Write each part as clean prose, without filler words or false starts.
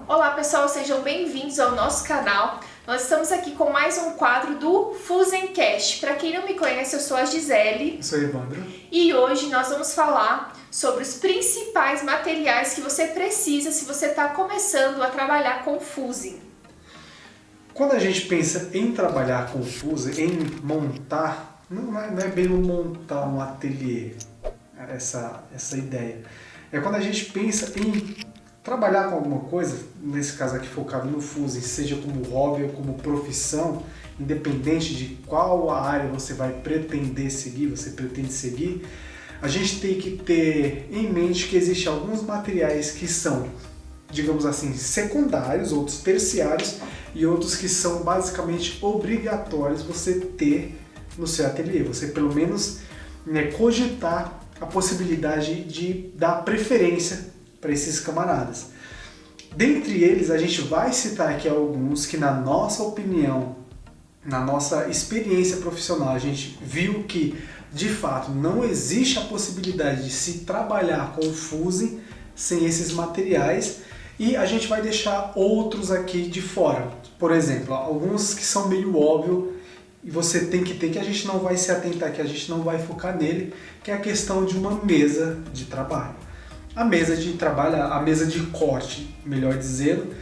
Olá pessoal, sejam bem-vindos ao nosso canal. Nós estamos aqui com mais um quadro do Fuzencast. Para quem não me conhece, eu sou a Gisele. Eu sou o Evandro. E hoje nós vamos falar sobre os principais materiais que você precisa se você está começando a trabalhar com Fuzen. Quando a gente pensa em trabalhar com Fuzen, em montar, não é bem montar um ateliê, essa ideia. É quando a gente pensa em trabalhar com alguma coisa, nesse caso aqui focado no Fuzen, seja como hobby ou como profissão, independente de qual a área você vai pretender seguir, você pretende seguir, a gente tem que ter em mente que existem alguns materiais que são, digamos assim, secundários, outros terciários e outros que são basicamente obrigatórios você ter no seu ateliê. Você pelo menos cogitar a possibilidade de dar preferência para esses camaradas. Dentre eles, a gente vai citar aqui alguns que, na nossa opinião, na nossa experiência profissional, a gente viu que, de fato, não existe a possibilidade de se trabalhar com o Fuzen sem esses materiais, e a gente vai deixar outros aqui de fora. Por exemplo, alguns que são meio óbvio e você tem que ter, que a gente não vai se atentar, que a gente não vai focar nele, que é a questão de uma mesa de trabalho. A mesa de trabalho, a mesa de corte, melhor dizendo,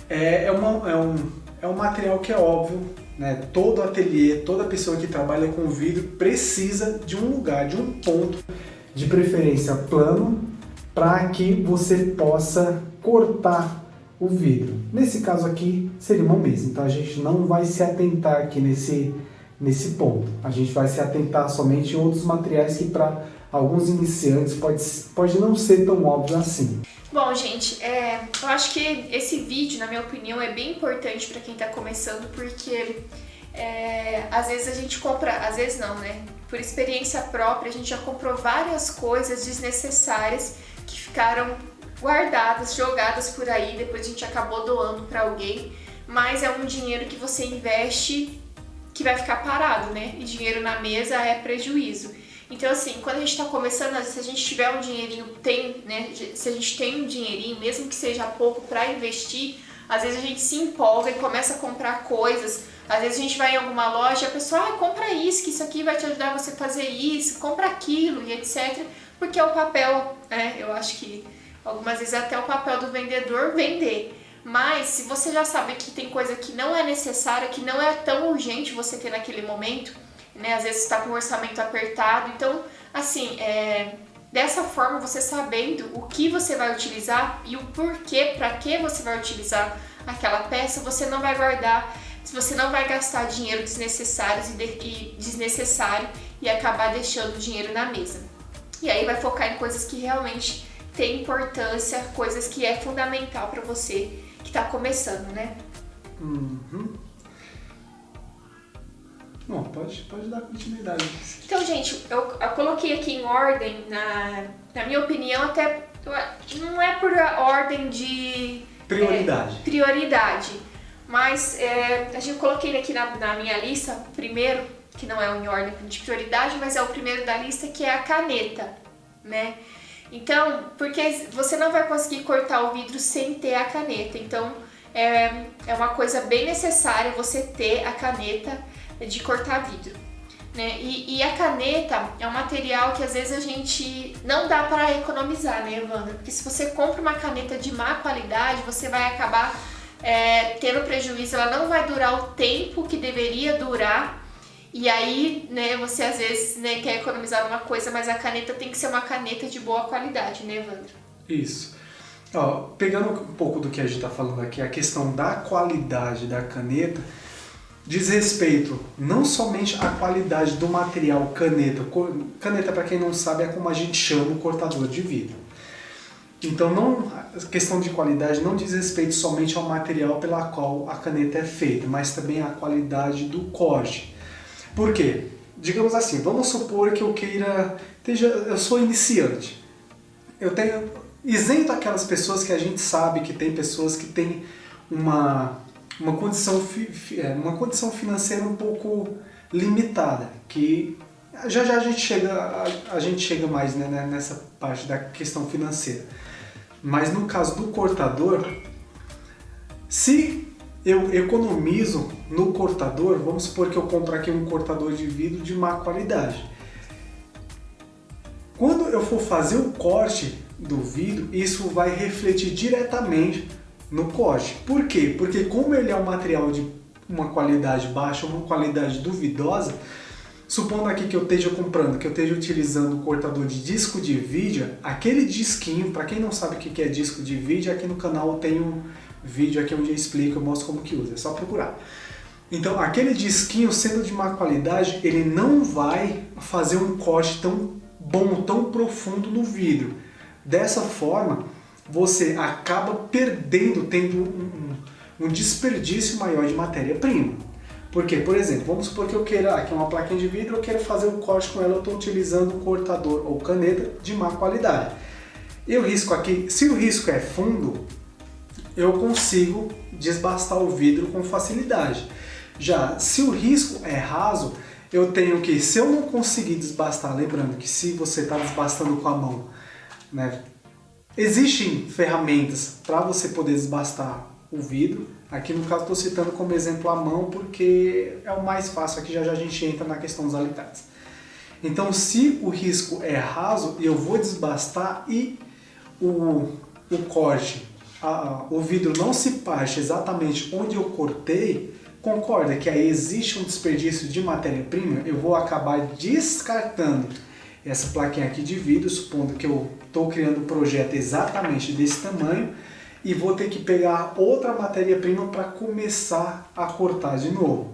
é um material que é óbvio, né? Todo ateliê, toda pessoa que trabalha com vidro precisa de um lugar, de um ponto, de preferência plano, para que você possa cortar o vidro. Nesse caso aqui seria uma mesa, então a gente não vai se atentar aqui nesse ponto. A gente vai se atentar somente em outros materiais que para alguns iniciantes pode não ser tão óbvio assim. Bom, gente, eu acho que esse vídeo, na minha opinião, é bem importante para quem está começando, porque às vezes a gente compra, às vezes não, né? Por experiência própria, a gente já comprou várias coisas desnecessárias que ficaram guardadas, jogadas por aí, depois a gente acabou doando para alguém, mas é um dinheiro que você investe que vai ficar parado, né? E dinheiro na mesa é prejuízo. Então, assim, quando a gente está começando, se a gente tiver um dinheirinho, se a gente tem um dinheirinho, mesmo que seja pouco, para investir, às vezes a gente se empolga e começa a comprar coisas. Às vezes a gente vai em alguma loja e a pessoa, compra isso, que isso aqui vai te ajudar você a fazer isso, compra aquilo e etc. Porque é o papel, eu acho que algumas vezes é até o papel do vendedor vender. Mas se você já sabe que tem coisa que não é necessária, que não é tão urgente você ter naquele momento, né? Às vezes você está com o orçamento apertado, então, assim, dessa forma, você sabendo o que você vai utilizar e o porquê, para que você vai utilizar aquela peça, você não vai guardar, você não vai gastar dinheiro desnecessário e acabar deixando o dinheiro na mesa. E aí vai focar em coisas que realmente têm importância, coisas que é fundamental para você que está começando, né? Uhum. Bom, pode dar continuidade. Então, gente, eu coloquei aqui em ordem, na minha opinião, até não é por ordem de prioridade, mas a gente coloquei aqui na minha lista, o primeiro, que não é em ordem de prioridade, mas é o primeiro da lista, que é a caneta, né? Então, porque você não vai conseguir cortar o vidro sem ter a caneta, então é uma coisa bem necessária você ter a caneta de cortar vidro, né? E a caneta é um material que às vezes a gente não dá para economizar, né, Evandro? Porque se você compra uma caneta de má qualidade, você vai acabar tendo prejuízo, ela não vai durar o tempo que deveria durar, e aí, né, você às vezes, né, quer economizar numa coisa, mas a caneta tem que ser uma caneta de boa qualidade, né, Evandro? Isso. Ó, pegando um pouco do que a gente está falando aqui, a questão da qualidade da caneta diz respeito não somente à qualidade do material caneta. Caneta, para quem não sabe, é como a gente chama o cortador de vidro. Então, a questão de qualidade não diz respeito somente ao material pela qual a caneta é feita, mas também à qualidade do corte. Por quê? Digamos assim, vamos supor que eu sou iniciante. Eu tenho isento aquelas pessoas que a gente sabe que tem pessoas que têm uma condição financeira um pouco limitada, que já a gente chega mais, né, nessa parte da questão financeira. Mas no caso do cortador, Se eu economizo no cortador, vamos supor que eu compro aqui um cortador de vidro de má qualidade. Quando eu for fazer o corte do vidro, isso vai refletir diretamente no corte. Por quê? Porque como ele é um material de uma qualidade baixa, uma qualidade duvidosa, supondo aqui que eu esteja comprando, que eu esteja utilizando o cortador de disco de vídeo, aquele disquinho, para quem não sabe o que é disco de vídeo, aqui no canal eu tenho um vídeo aqui onde eu explico, eu mostro como que usa, é só procurar. Então, aquele disquinho sendo de má qualidade, ele não vai fazer um corte tão bom, tão profundo no vidro. Dessa forma, você acaba perdendo, tendo um desperdício maior de matéria-prima. Porque, por exemplo, vamos supor que eu queira, aqui uma plaquinha de vidro, eu quero fazer um corte com ela, eu estou utilizando um cortador ou caneta de má qualidade. Eu risco aqui, se o risco é fundo, eu consigo desbastar o vidro com facilidade. Já se o risco é raso, eu tenho que, se eu não conseguir desbastar, lembrando que se você está desbastando com a mão, né, existem ferramentas para você poder desbastar o vidro. Aqui no caso estou citando como exemplo a mão porque é o mais fácil, aqui já a gente entra na questão dos alicates. Então se o risco é raso, eu vou desbastar e o corte, o vidro não se parte exatamente onde eu cortei, concorda que aí existe um desperdício de matéria-prima, eu vou acabar descartando essa plaquinha aqui de vidro, supondo que eu estou criando um projeto exatamente desse tamanho, e vou ter que pegar outra matéria-prima para começar a cortar de novo.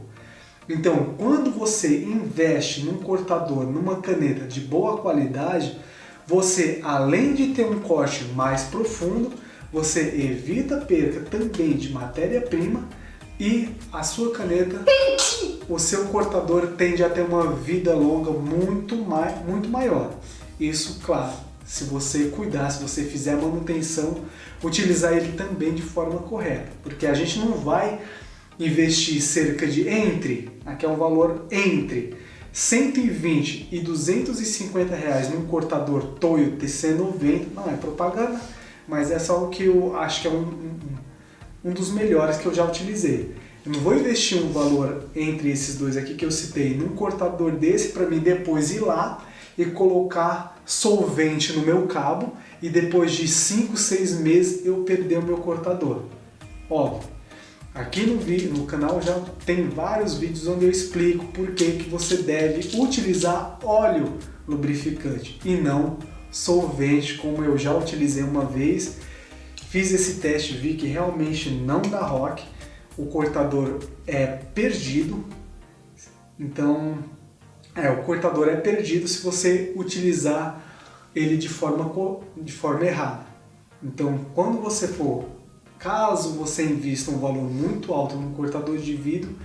Então, quando você investe num cortador, numa caneta de boa qualidade, você, além de ter um corte mais profundo, você evita perca também de matéria-prima e a sua caneta, o seu cortador tende a ter uma vida longa muito maior. Isso, claro, se você cuidar, se você fizer a manutenção, utilizar ele também de forma correta, porque a gente não vai investir cerca de aqui é um valor entre 120 e 250 reais num cortador Toyo TC90, não é propaganda, mas é só o que eu acho que é um dos melhores que eu já utilizei. Eu não vou investir um valor entre esses dois aqui que eu citei num cortador desse para mim depois ir lá e colocar solvente no meu cabo e depois de 5, 6 meses eu perder o meu cortador. Óbvio, aqui no canal já tem vários vídeos onde eu explico por que você deve utilizar óleo lubrificante e não solvente, como eu já utilizei uma vez. Fiz esse teste, vi que realmente não dá rock, o cortador é perdido, então o cortador é perdido se você utilizar ele de forma errada. Então, quando você caso você invista um valor muito alto no cortador de vidro,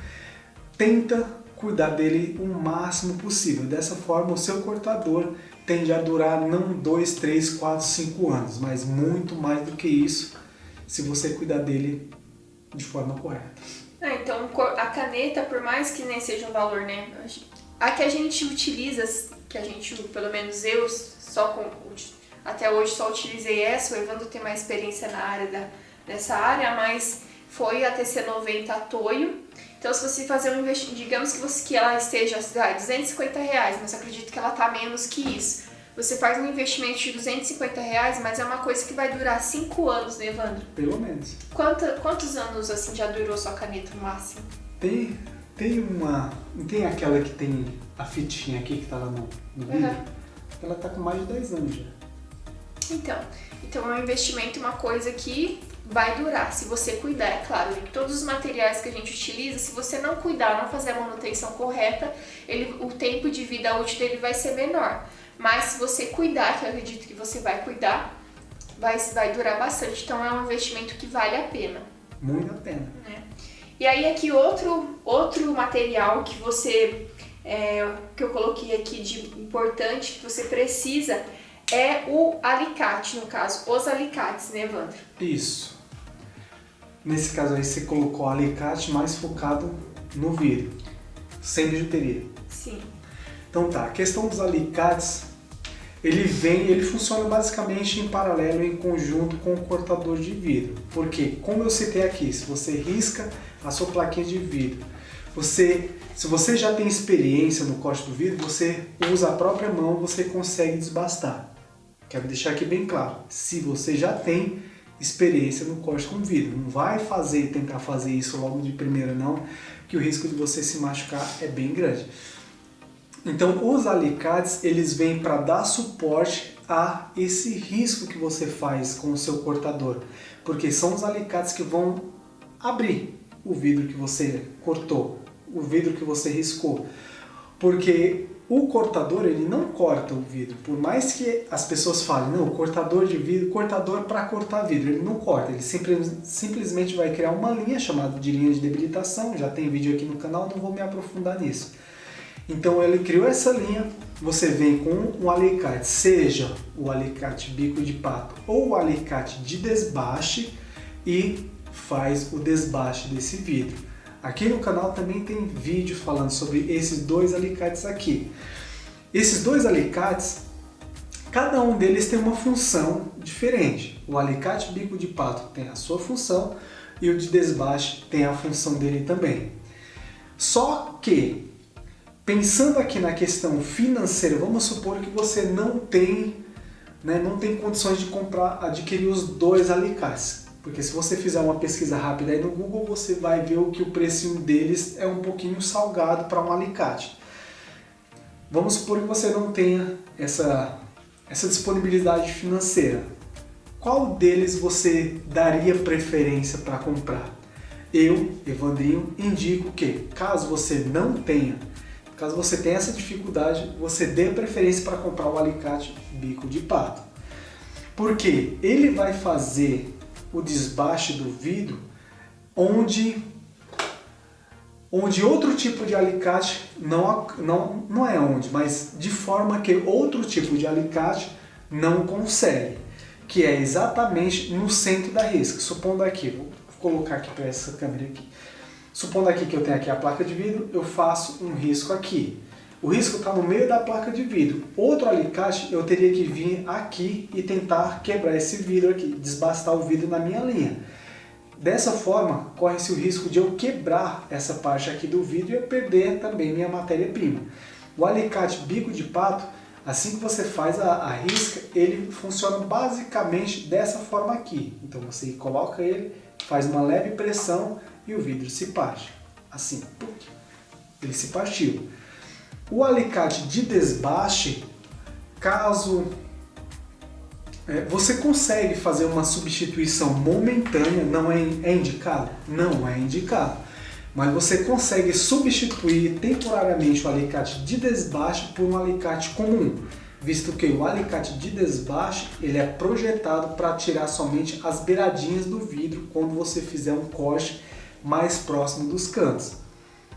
tenta cuidar dele o máximo possível. Dessa forma, o seu cortador tende a durar não 2, 3, 4, 5 anos, mas muito mais do que isso, se você cuidar dele de forma correta. Então, a caneta, por mais que nem seja um valor, né? A que a gente utiliza, pelo menos eu, até hoje só utilizei essa, o Evandro tem mais experiência na área dessa área, mas foi a TC90 Toyo. Então, se você fazer um investimento, digamos que ela esteja R$250, mas acredito que ela está menos que isso. Você faz um investimento de R$250, mas é uma coisa que vai durar 5 anos, né, Evandro? Pelo menos. Quantos anos assim já durou sua caneta no máximo? Tem aquela que tem a fitinha aqui que tá lá no vídeo. Uhum. Ela tá com mais de 10 anos já. Então é um investimento, uma coisa que vai durar, se você cuidar, é claro. E todos os materiais que a gente utiliza, se você não cuidar, não fazer a manutenção correta, o tempo de vida útil dele vai ser menor. Mas se você cuidar, que eu acredito que você vai cuidar, vai durar bastante. Então é um investimento que vale a pena. Muito a pena. E aí aqui outro material que que eu coloquei aqui de importante, que você precisa, é o alicate, no caso, os alicates, né, Evandro? Isso. Nesse caso aí você colocou alicate mais focado no vidro, sem bijuteria. Sim. Então tá, a questão dos alicates ele funciona basicamente em paralelo, em conjunto com o cortador de vidro. Porque, como eu citei aqui, se você risca a sua plaquinha de vidro, se você já tem experiência no corte do vidro, você usa a própria mão, você consegue desbastar. Quero deixar aqui bem claro, se você já tem experiência no corte com vidro, não vai tentar fazer isso logo de primeira não, que o risco de você se machucar é bem grande. Então os alicates, eles vêm para dar suporte a esse risco que você faz com o seu cortador, porque são os alicates que vão abrir o vidro que você cortou, o vidro que você riscou, porque o cortador, ele não corta o vidro, por mais que as pessoas falem, não, cortador de vidro, cortador para cortar vidro, ele não corta, ele simplesmente vai criar uma linha chamada de linha de debilitação, já tem vídeo aqui no canal, não vou me aprofundar nisso. Então ele criou essa linha, você vem com um alicate, seja o alicate bico de pato ou o alicate de desbaste e faz o desbaste desse vidro. Aqui no canal também tem vídeo falando sobre esses dois alicates aqui. Esses dois alicates, cada um deles tem uma função diferente. O alicate bico de pato tem a sua função e o de desbaste tem a função dele também. Só que, pensando aqui na questão financeira, vamos supor que você não tem condições de adquirir os dois alicates. Porque se você fizer uma pesquisa rápida aí no Google, você vai ver que o precinho deles é um pouquinho salgado para um alicate. Vamos supor que você não tenha essa disponibilidade financeira. Qual deles você daria preferência para comprar? Eu, Evandrinho, indico que, caso você tenha essa dificuldade, você dê preferência para comprar o alicate bico de pato. Porque ele vai fazer o desbaste do vidro onde outro tipo de alicate mas de forma que outro tipo de alicate não consegue, que é exatamente no centro da risca. Supondo aqui, vou colocar aqui para essa câmera aqui. Supondo aqui que eu tenho aqui a placa de vidro, eu faço um risco aqui. O risco está no meio da placa de vidro. Outro alicate eu teria que vir aqui e tentar quebrar esse vidro aqui, desbastar o vidro na minha linha. Dessa forma, corre-se o risco de eu quebrar essa parte aqui do vidro e eu perder também minha matéria-prima. O alicate bico de pato, assim que você faz a risca, ele funciona basicamente dessa forma aqui. Então você coloca ele, faz uma leve pressão e o vidro se parte. Assim, ele se partiu. O alicate de desbaste, caso você consegue fazer uma substituição momentânea, não é indicado? Não é indicado. Mas você consegue substituir temporariamente o alicate de desbaste por um alicate comum, visto que o alicate de desbaste ele é projetado para tirar somente as beiradinhas do vidro quando você fizer um corte mais próximo dos cantos.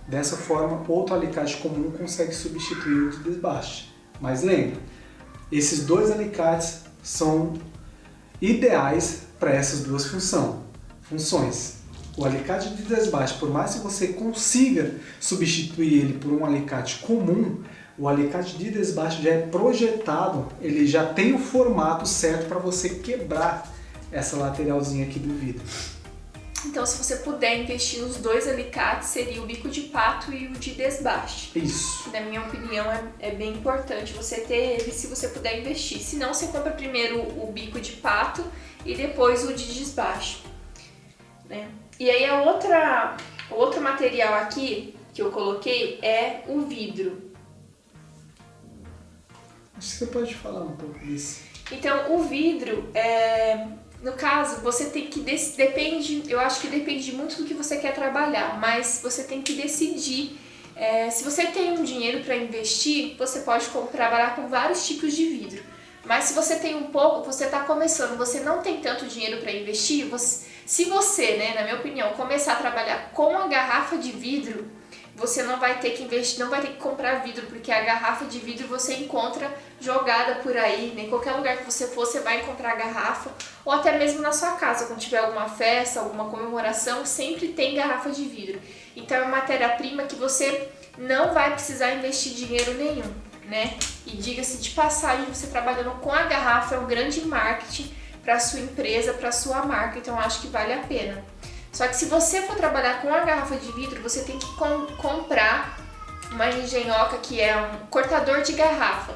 Dessa forma, outro alicate comum consegue substituir o de desbaste. Mas lembre, esses dois alicates são ideais para essas duas funções. O alicate de desbaste, por mais que você consiga substituir ele por um alicate comum, o alicate de desbaste já é projetado, ele já tem o formato certo para você quebrar essa lateralzinha aqui do vidro. Então, se você puder investir nos dois alicates, seria o bico de pato e o de desbaste. Isso. Na minha opinião, é bem importante você ter ele se você puder investir. Se não, você compra primeiro o bico de pato e depois o de desbaste, né? E aí, o outro material aqui que eu coloquei é o vidro. Acho que você pode falar um pouco disso. Então, o vidro no caso, você tem que eu acho que depende muito do que você quer trabalhar, mas você tem que decidir. Se você tem um dinheiro para investir, você pode trabalhar com vários tipos de vidro. Mas se você tem um pouco, você está começando, você não tem tanto dinheiro para investir, se você, na minha opinião, começar a trabalhar com a garrafa de vidro, você não vai ter que investir, não vai ter que comprar vidro, porque a garrafa de vidro você encontra jogada por aí, em qualquer lugar que você for, você vai encontrar a garrafa, ou até mesmo na sua casa, quando tiver alguma festa, alguma comemoração, sempre tem garrafa de vidro. Então é uma matéria-prima que você não vai precisar investir dinheiro nenhum, né? E diga-se de passagem, você trabalhando com a garrafa é um grande marketing para a sua empresa, para a sua marca, então eu acho que vale a pena. Só que se você for trabalhar com a garrafa de vidro, você tem que comprar uma engenhoca, que é um cortador de garrafa,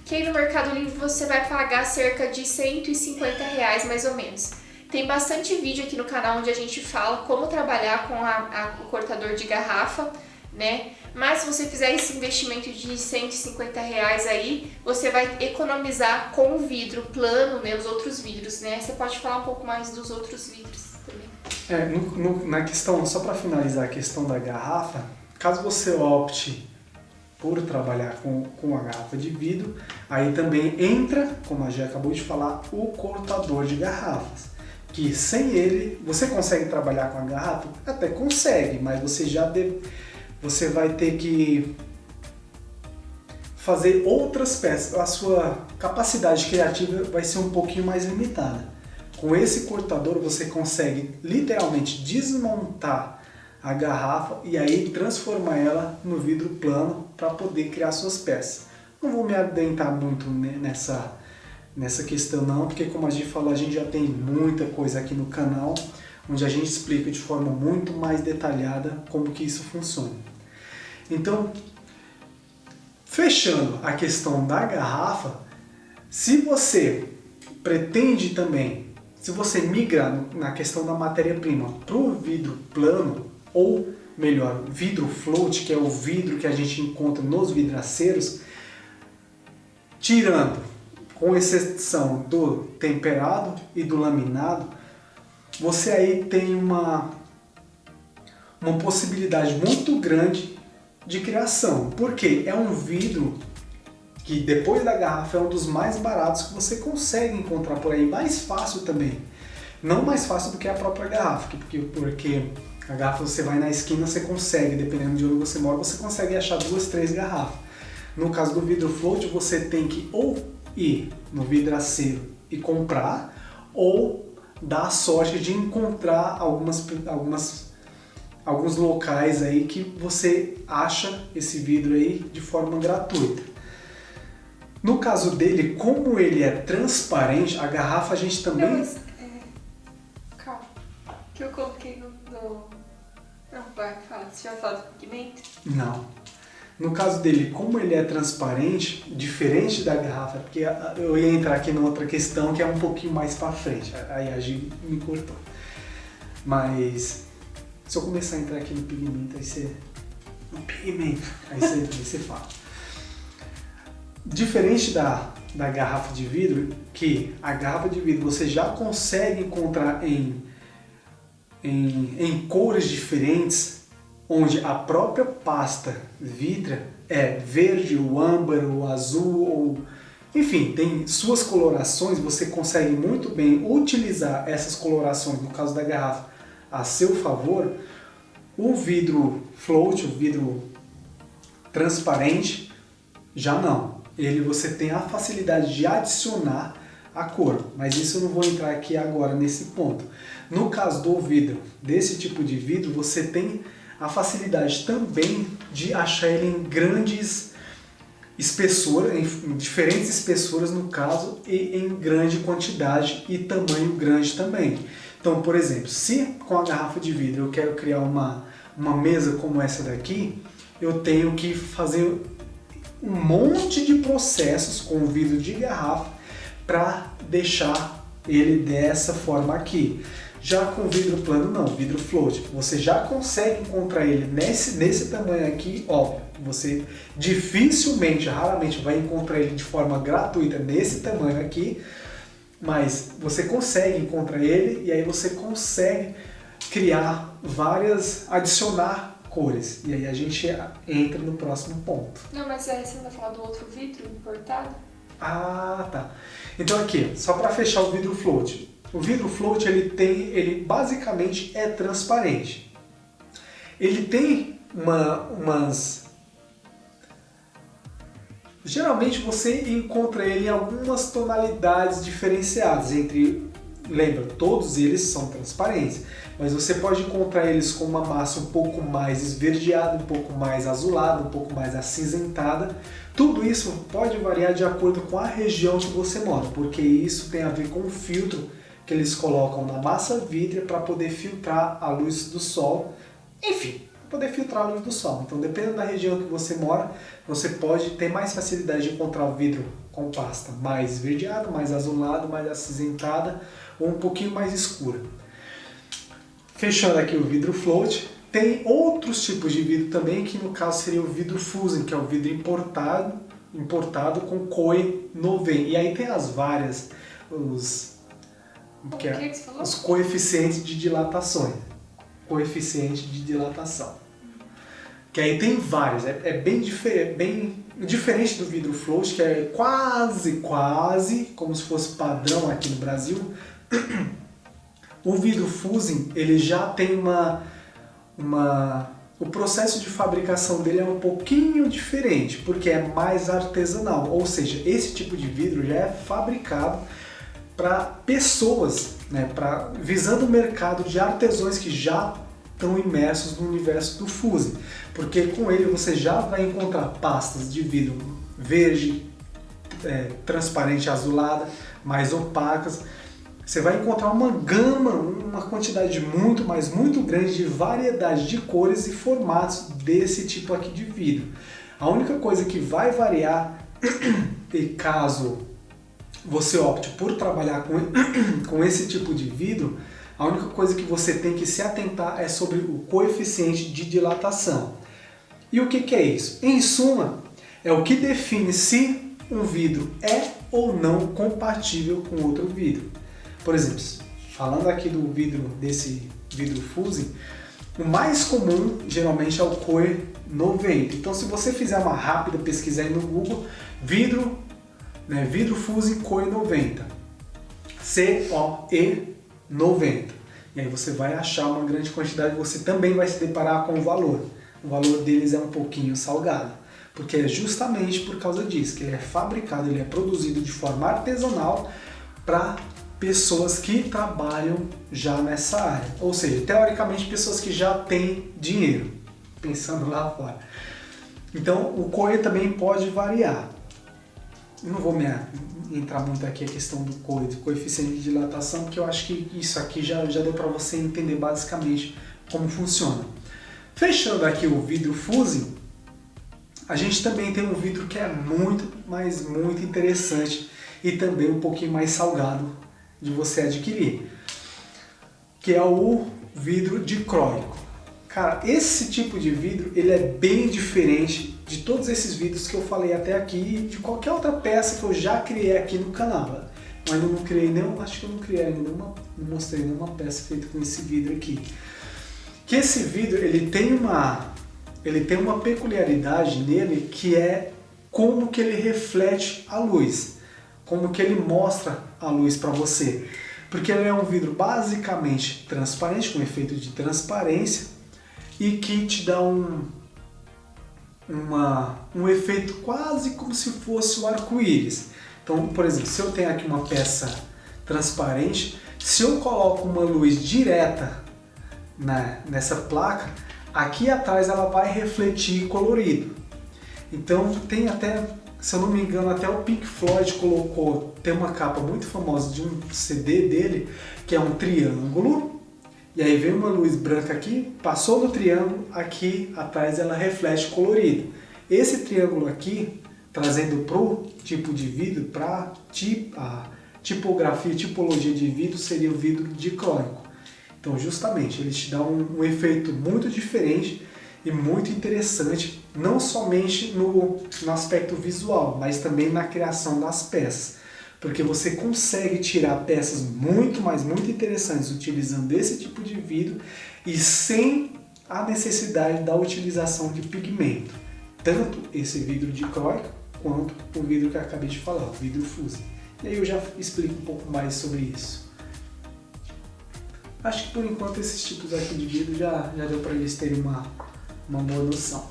que aí no Mercado Livre você vai pagar cerca de R$150 mais ou menos. Tem bastante vídeo aqui no canal onde a gente fala como trabalhar com o cortador de garrafa, né? Mas se você fizer esse investimento de R$150 aí, você vai economizar com o vidro plano, né? Os outros vidros, né? Você pode falar um pouco mais dos outros vidros também. Na questão, só para finalizar a questão da garrafa, caso você opte por trabalhar com a garrafa de vidro, aí também entra, como a Gê acabou de falar, o cortador de garrafas. Que sem ele, você consegue trabalhar com a garrafa? Até consegue, mas você vai ter que fazer outras peças. A sua capacidade criativa vai ser um pouquinho mais limitada. Com esse cortador você consegue literalmente desmontar a garrafa e aí transformar ela no vidro plano para poder criar suas peças. Não vou me adentrar muito nessa questão não, porque como a gente falou, a gente já tem muita coisa aqui no canal, onde a gente explica de forma muito mais detalhada como que isso funciona. Então, fechando a questão da garrafa, se você pretende também, se você migra na questão da matéria-prima para o vidro plano, ou melhor, vidro float, que é o vidro que a gente encontra nos vidraceiros, tirando, com exceção do temperado e do laminado, você aí tem uma possibilidade muito grande de criação. Porque é um vidro que depois da garrafa é um dos mais baratos que você consegue encontrar por aí, mais fácil também. Não mais fácil do que a própria garrafa, porque a garrafa você vai na esquina, você consegue, dependendo de onde você mora, você consegue achar 2, 3 garrafas. No caso do vidro float, você tem que ou ir no vidraceiro e comprar, ou dar a sorte de encontrar alguns locais aí que você acha esse vidro aí de forma gratuita. No caso dele, como ele é transparente, a garrafa a gente também... Não, mas, calma, que eu coloquei no... Não, vai, fala, você já falou do pigmento? Não. No caso dele, como ele é transparente, diferente da garrafa, porque eu ia entrar aqui numa outra questão que é um pouquinho mais pra frente, aí a Gi me cortou. Mas se eu começar a entrar aqui no pigmento, aí você fala. Diferente da garrafa de vidro, que a garrafa de vidro você já consegue encontrar em cores diferentes, onde a própria pasta vítrea é verde, o âmbar, o azul, ou enfim, tem suas colorações, você consegue muito bem utilizar essas colorações, no caso da garrafa, a seu favor. O vidro float, o vidro transparente, já não. Ele você tem a facilidade de adicionar a cor, mas isso eu não vou entrar aqui agora nesse ponto. No caso do vidro, desse tipo de vidro, você tem a facilidade também de achar ele em grandes espessuras, em diferentes espessuras no caso, e em grande quantidade e tamanho grande também. Então, por exemplo, se com a garrafa de vidro eu quero criar uma mesa como essa daqui, eu tenho que fazer um monte de processos com o vidro de garrafa para deixar ele dessa forma aqui. Já com vidro plano não, vidro float, você já consegue encontrar ele nesse tamanho aqui, óbvio, você dificilmente, raramente vai encontrar ele de forma gratuita nesse tamanho aqui, mas você consegue encontrar ele e aí você consegue criar adicionar cores, e aí a gente entra no próximo ponto. Não, mas aí você vai falar do outro vidro importado? Ah, tá. Então aqui, só para fechar o vidro float. O vidro float ele basicamente é transparente. Ele tem geralmente você encontra ele em algumas tonalidades diferenciadas, entre lembra, todos eles são transparentes, mas você pode encontrar eles com uma massa um pouco mais esverdeada, um pouco mais azulada, um pouco mais acinzentada. Tudo isso pode variar de acordo com a região que você mora, porque isso tem a ver com o filtro que eles colocam na massa vítrea para poder filtrar a luz do sol, enfim, poder filtrar a luz do sol. Então, dependendo da região que você mora, você pode ter mais facilidade de encontrar o vidro com pasta mais esverdeada, mais azulada, mais acinzentada ou um pouquinho mais escura. Fechando aqui o vidro float, tem outros tipos de vidro também, que no caso seria o vidro Fusen, que é o vidro importado com COE 90. E aí tem as várias, os coeficientes de dilatações. Coeficiente de dilatação. Que aí tem vários, é bem diferente do vidro float, que é quase como se fosse padrão aqui no Brasil. O vidro Fusen, ele já tem o processo de fabricação dele é um pouquinho diferente, porque é mais artesanal, ou seja, esse tipo de vidro já é fabricado para pessoas, né, visando o mercado de artesãos que já estão imersos no universo do Fusen, porque com ele você já vai encontrar pastas de vidro verde, transparente, azulada, mais opacas. Você vai encontrar uma gama, uma quantidade muito grande de variedade de cores e formatos desse tipo aqui de vidro. A única coisa que vai variar, e caso você opte por trabalhar com esse tipo de vidro, a única coisa que você tem que se atentar é sobre o coeficiente de dilatação. E o que é isso? Em suma, é o que define se um vidro é ou não compatível com outro vidro. Por exemplo, falando aqui desse vidro Fusen, o mais comum geralmente é o COE 90. Então, se você fizer uma rápida pesquisa aí no Google, vidro Fusen COE 90, COE 90. E aí você vai achar uma grande quantidade, você também vai se deparar com o valor. O valor deles é um pouquinho salgado, porque é justamente por causa disso, que ele é fabricado, ele é produzido de forma artesanal para pessoas que trabalham já nessa área. Ou seja, teoricamente pessoas que já têm dinheiro, pensando lá fora. Então o COE também pode variar. Eu não vou entrar muito aqui a questão do coeficiente de dilatação, porque eu acho que isso aqui já deu para você entender basicamente como funciona. Fechando aqui o vidro Fusen, a gente também tem um vidro que é muito interessante e também um pouquinho mais salgado de você adquirir, que é o vidro dicróico. Cara, esse tipo de vidro ele é bem diferente de todos esses vidros que eu falei até aqui e de qualquer outra peça que eu já criei aqui no canal. Eu ainda não criei acho que eu não criei ainda não mostrei nenhuma peça feita com esse vidro aqui. Que esse vidro ele tem uma peculiaridade nele, que é como que ele reflete a luz, como que ele mostra a luz para você. Porque ele é um vidro basicamente transparente, com efeito de transparência, e que te dá um efeito quase como se fosse o arco-íris. Então, por exemplo, se eu tenho aqui uma peça transparente, se eu coloco uma luz direta nessa placa, aqui atrás ela vai refletir colorido. Então tem até, se eu não me engano, até o Pink Floyd tem uma capa muito famosa de um CD dele, que é um triângulo, e aí vem uma luz branca aqui, passou no triângulo, aqui atrás ela reflete colorido. Esse triângulo aqui, trazendo para o tipo de vidro, para a tipologia de vidro, seria o vidro dicróico. Então, justamente, ele te dá um efeito muito diferente e muito interessante, não somente no aspecto visual, mas também na criação das peças. Porque você consegue tirar peças muito interessantes utilizando esse tipo de vidro e sem a necessidade da utilização de pigmento. Tanto esse vidro dicróico quanto o vidro que eu acabei de falar, o vidro Fusen. E aí eu já explico um pouco mais sobre isso. Acho que por enquanto esses tipos aqui de vidro já deu para eles terem uma boa noção.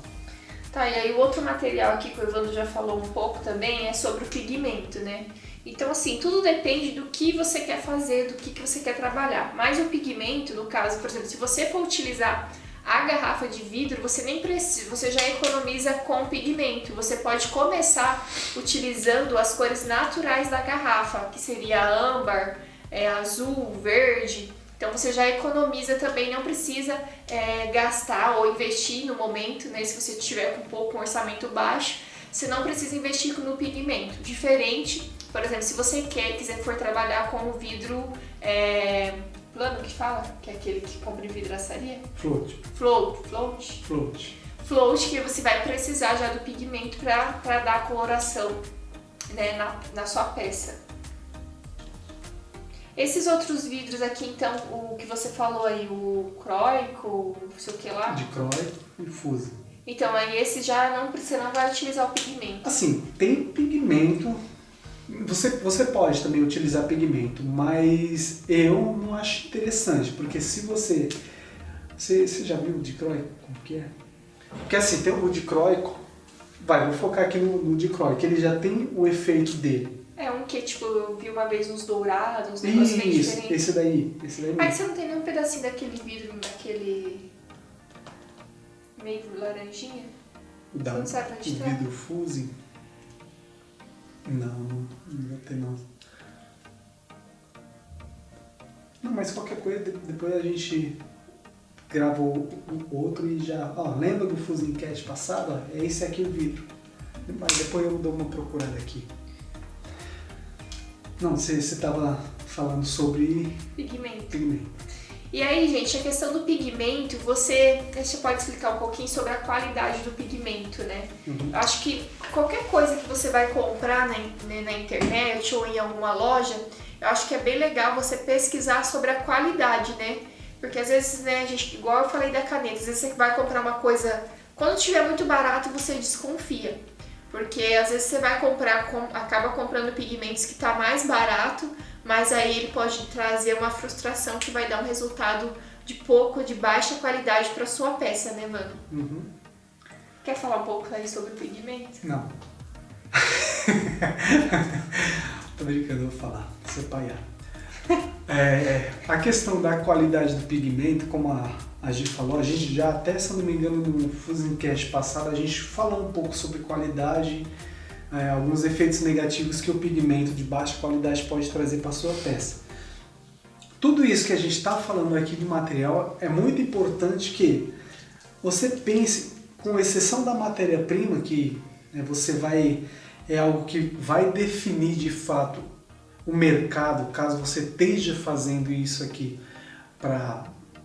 Tá, e aí o outro material aqui que o Evandro já falou um pouco também é sobre o pigmento, né? Então, assim, tudo depende do que você quer fazer, do que você quer trabalhar. Mas o pigmento, no caso, por exemplo, se você for utilizar a garrafa de vidro, você nem precisa, você já economiza com o pigmento. Você pode começar utilizando as cores naturais da garrafa, que seria âmbar, azul, verde. Então você já economiza também, não precisa gastar ou investir no momento, né? Se você tiver com um orçamento baixo, você não precisa investir no pigmento. Diferente, por exemplo, se você quiser for trabalhar com o vidro plano que fala, que é aquele que compra em vidraçaria? Float. Float, que você vai precisar já do pigmento para dar coloração, né, na sua peça. Esses outros vidros aqui, então, o que você falou aí, o croico, não sei o que lá. Dicróico e fuse. Então, aí esse você não vai utilizar o pigmento. Assim, tem pigmento. Você pode também utilizar pigmento, mas eu não acho interessante, porque se você já viu o dicróico, como que é? Porque assim, tem o dicróico, vou focar aqui no dicróico, ele já tem o efeito dele. É um que, tipo, eu vi uma vez uns dourados, uns negócios bem diferentes. Esse daí mesmo. Mas você não tem nenhum pedacinho daquele vidro, daquele meio laranjinha? Você não sabe onde tá? O vidro fuse? Não tem não. Não, mas qualquer coisa, depois a gente grava o outro e já... lembra do Fusencast passado? É esse aqui o vidro. Mas depois eu dou uma procurada aqui. Não, você estava falando sobre... Pigmento. E aí, gente, a questão do pigmento, você pode explicar um pouquinho sobre a qualidade do pigmento, né? Uhum. Eu acho que qualquer coisa que você vai comprar na internet ou em alguma loja, eu acho que é bem legal você pesquisar sobre a qualidade, né? Porque às vezes, né, igual eu falei da caneta, às vezes você vai comprar uma coisa, quando estiver muito barato, você desconfia. Porque às vezes você vai acaba comprando pigmentos que tá mais barato, mas aí ele pode trazer uma frustração que vai dar um resultado de baixa qualidade para sua peça, né, mano? Uhum. Quer falar um pouco aí sobre o pigmento? Não. Tô brincando, eu vou falar, separar. A questão da qualidade do pigmento, como a Gi falou, a gente já até, se não me engano, no Fusencast passado, a gente falou um pouco sobre qualidade, alguns efeitos negativos que o pigmento de baixa qualidade pode trazer para a sua peça. Tudo isso que a gente está falando aqui de material é muito importante que você pense, com exceção da matéria-prima, que é algo que vai definir de fato o mercado, caso você esteja fazendo isso aqui,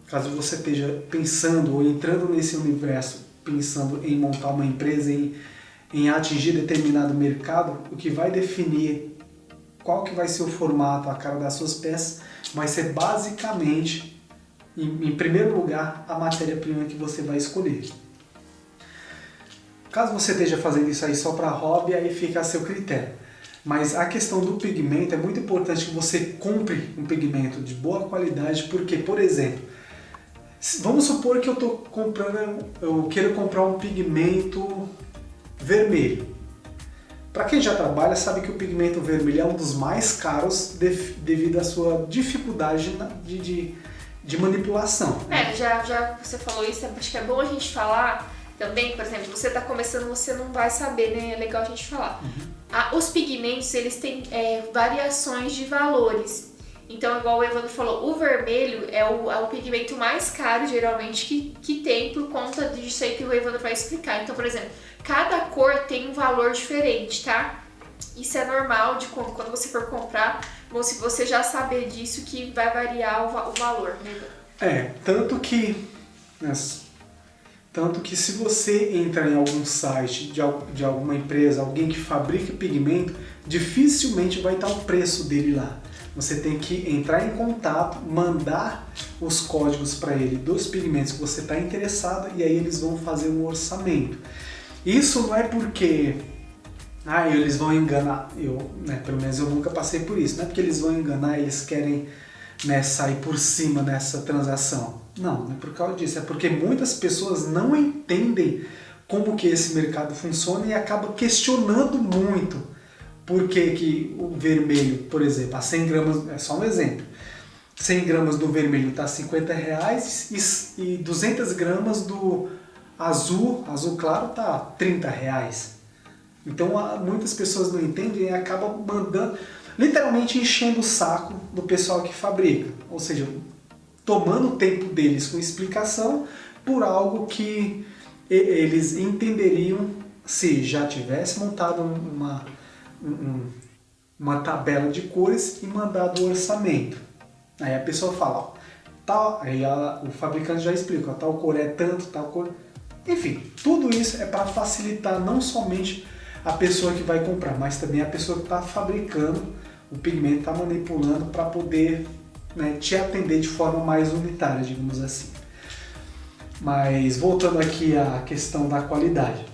caso você esteja pensando ou entrando nesse universo, pensando em montar uma empresa, em atingir determinado mercado, o que vai definir qual que vai ser o formato, a cara das suas peças, vai ser basicamente, em primeiro lugar, a matéria-prima que você vai escolher. Caso você esteja fazendo isso aí só para hobby, aí fica a seu critério. Mas a questão do pigmento é muito importante que você compre um pigmento de boa qualidade, porque, por exemplo, vamos supor que eu quero comprar um pigmento vermelho. Para quem já trabalha, sabe que o pigmento vermelho é um dos mais caros devido à sua dificuldade de manipulação. Já você falou isso, acho que é bom a gente falar também, por exemplo, você está começando, você não vai saber, né? É legal a gente falar. Uhum. Os pigmentos, eles têm variações de valores. Então, igual o Evandro falou, o vermelho é o pigmento mais caro, geralmente, que tem por conta disso aí que o Evandro vai explicar. Então, por exemplo, cada cor tem um valor diferente, tá? Isso é normal de quando você for comprar, se você já saber disso que vai variar o valor, né? Tanto que se você entrar em algum site de alguma empresa, alguém que fabrica pigmento, dificilmente vai estar o preço dele lá. Você tem que entrar em contato, mandar os códigos para ele dos pigmentos que você está interessado e aí eles vão fazer um orçamento. Isso não é porque eles vão enganar, pelo menos eu nunca passei por isso, não é porque eles vão enganar, eles querem sair por cima nessa transação. Não é por causa disso, é porque muitas pessoas não entendem como que esse mercado funciona e acabam questionando muito por que o vermelho, por exemplo, a 100 gramas, é só um exemplo, 100 gramas do vermelho está R$50 e 200 gramas do azul claro está R$30. Então muitas pessoas não entendem e acabam mandando, literalmente enchendo o saco do pessoal que fabrica, ou seja, tomando o tempo deles com explicação por algo que eles entenderiam se já tivesse montado uma tabela de cores e mandado o orçamento. Aí a pessoa fala, ó, o fabricante já explica, ó, tal cor é tanto, tal cor... Enfim, tudo isso é para facilitar não somente a pessoa que vai comprar, mas também a pessoa que está fabricando o pigmento, está manipulando para poder, né, te atender de forma mais unitária, digamos assim. Mas voltando aqui à questão da qualidade.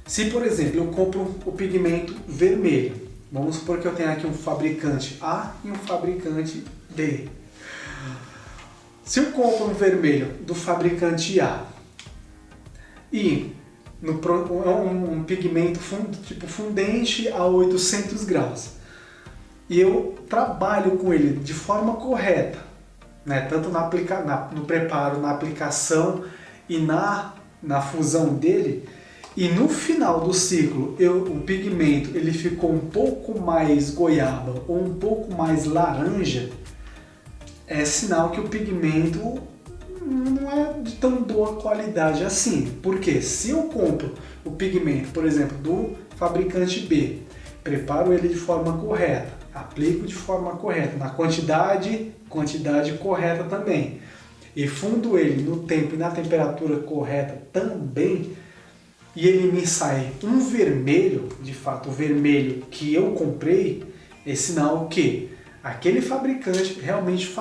Se, por exemplo, eu compro o pigmento vermelho, vamos supor que eu tenho aqui um fabricante A e um fabricante B. Se eu compro um vermelho do fabricante A e um pigmento tipo fundente a 800 graus e eu trabalho com ele de forma correta, né, tanto no preparo, na aplicação e na fusão dele, e no final do ciclo o pigmento ele ficou um pouco mais goiaba ou um pouco mais laranja, é sinal que o pigmento não é de tão boa qualidade assim. Porque se eu compro o pigmento, por exemplo, do fabricante B, preparo ele de forma correta, aplico de forma correta, na quantidade correta também, e fundo ele no tempo e na temperatura correta também, e ele me sai um vermelho, de fato o vermelho que eu comprei, é sinal que aquele fabricante realmente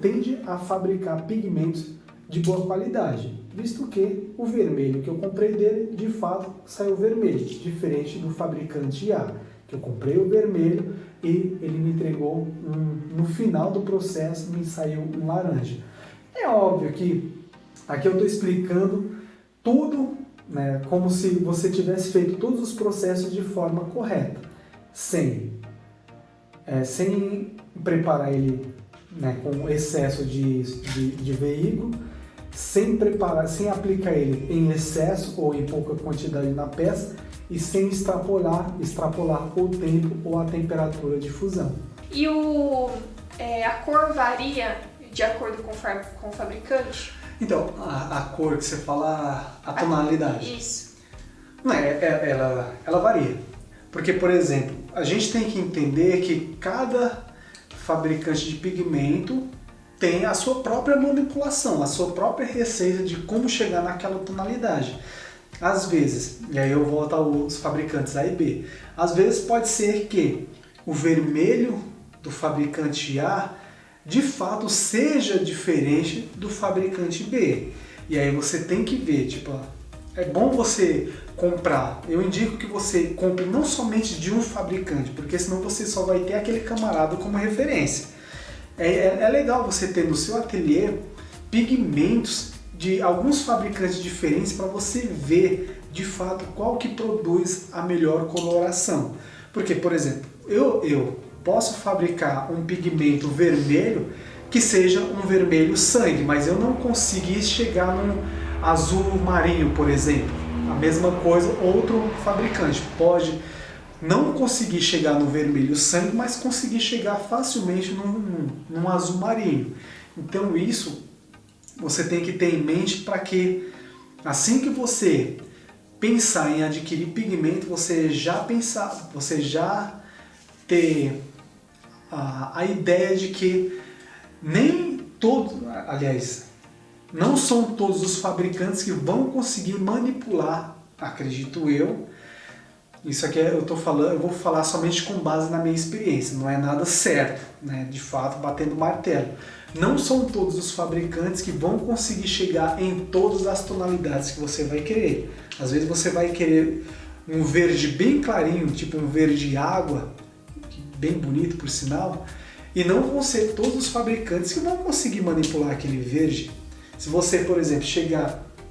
tende a fabricar pigmentos de boa qualidade, visto que o vermelho que eu comprei dele, de fato, saiu vermelho, diferente do fabricante A, que eu comprei o vermelho e ele me entregou no final do processo me saiu um laranja. É óbvio que aqui eu estou explicando tudo, né, como se você tivesse feito todos os processos de forma correta, sem preparar ele, né, com excesso de veículo, sem aplicar ele em excesso ou em pouca quantidade na peça e sem extrapolar o tempo ou a temperatura de fusão. E a cor varia de acordo com o fabricante? Então, a cor que você fala, a tonalidade. Isso. Não, ela varia. Porque, por exemplo, a gente tem que entender que cada fabricante de pigmento tem a sua própria manipulação, a sua própria receita de como chegar naquela tonalidade. Às vezes, e aí eu volto aos fabricantes A e B, às vezes pode ser que o vermelho do fabricante A de fato seja diferente do fabricante B. E aí você tem que ver, tipo, é bom você comprar, eu indico que você compre não somente de um fabricante, porque senão você só vai ter aquele camarada como referência. É legal você ter no seu ateliê pigmentos de alguns fabricantes diferentes para você ver de fato qual que produz a melhor coloração. Porque, por exemplo, eu posso fabricar um pigmento vermelho que seja um vermelho sangue, mas eu não consegui chegar num azul marinho, por exemplo. A mesma coisa, outro fabricante pode não conseguir chegar no vermelho sangue, mas conseguir chegar facilmente num azul marinho. Então isso você tem que ter em mente para que assim que você pensar em adquirir pigmento, você já ter a ideia de que não são todos os fabricantes que vão conseguir manipular, acredito eu. Isso aqui eu vou falar somente com base na minha experiência, não é nada certo, né? De fato, batendo martelo. Não são todos os fabricantes que vão conseguir chegar em todas as tonalidades que você vai querer. Às vezes você vai querer um verde bem clarinho, tipo um verde água, bem bonito por sinal, e não vão ser todos os fabricantes que vão conseguir manipular aquele verde. Se você, por exemplo,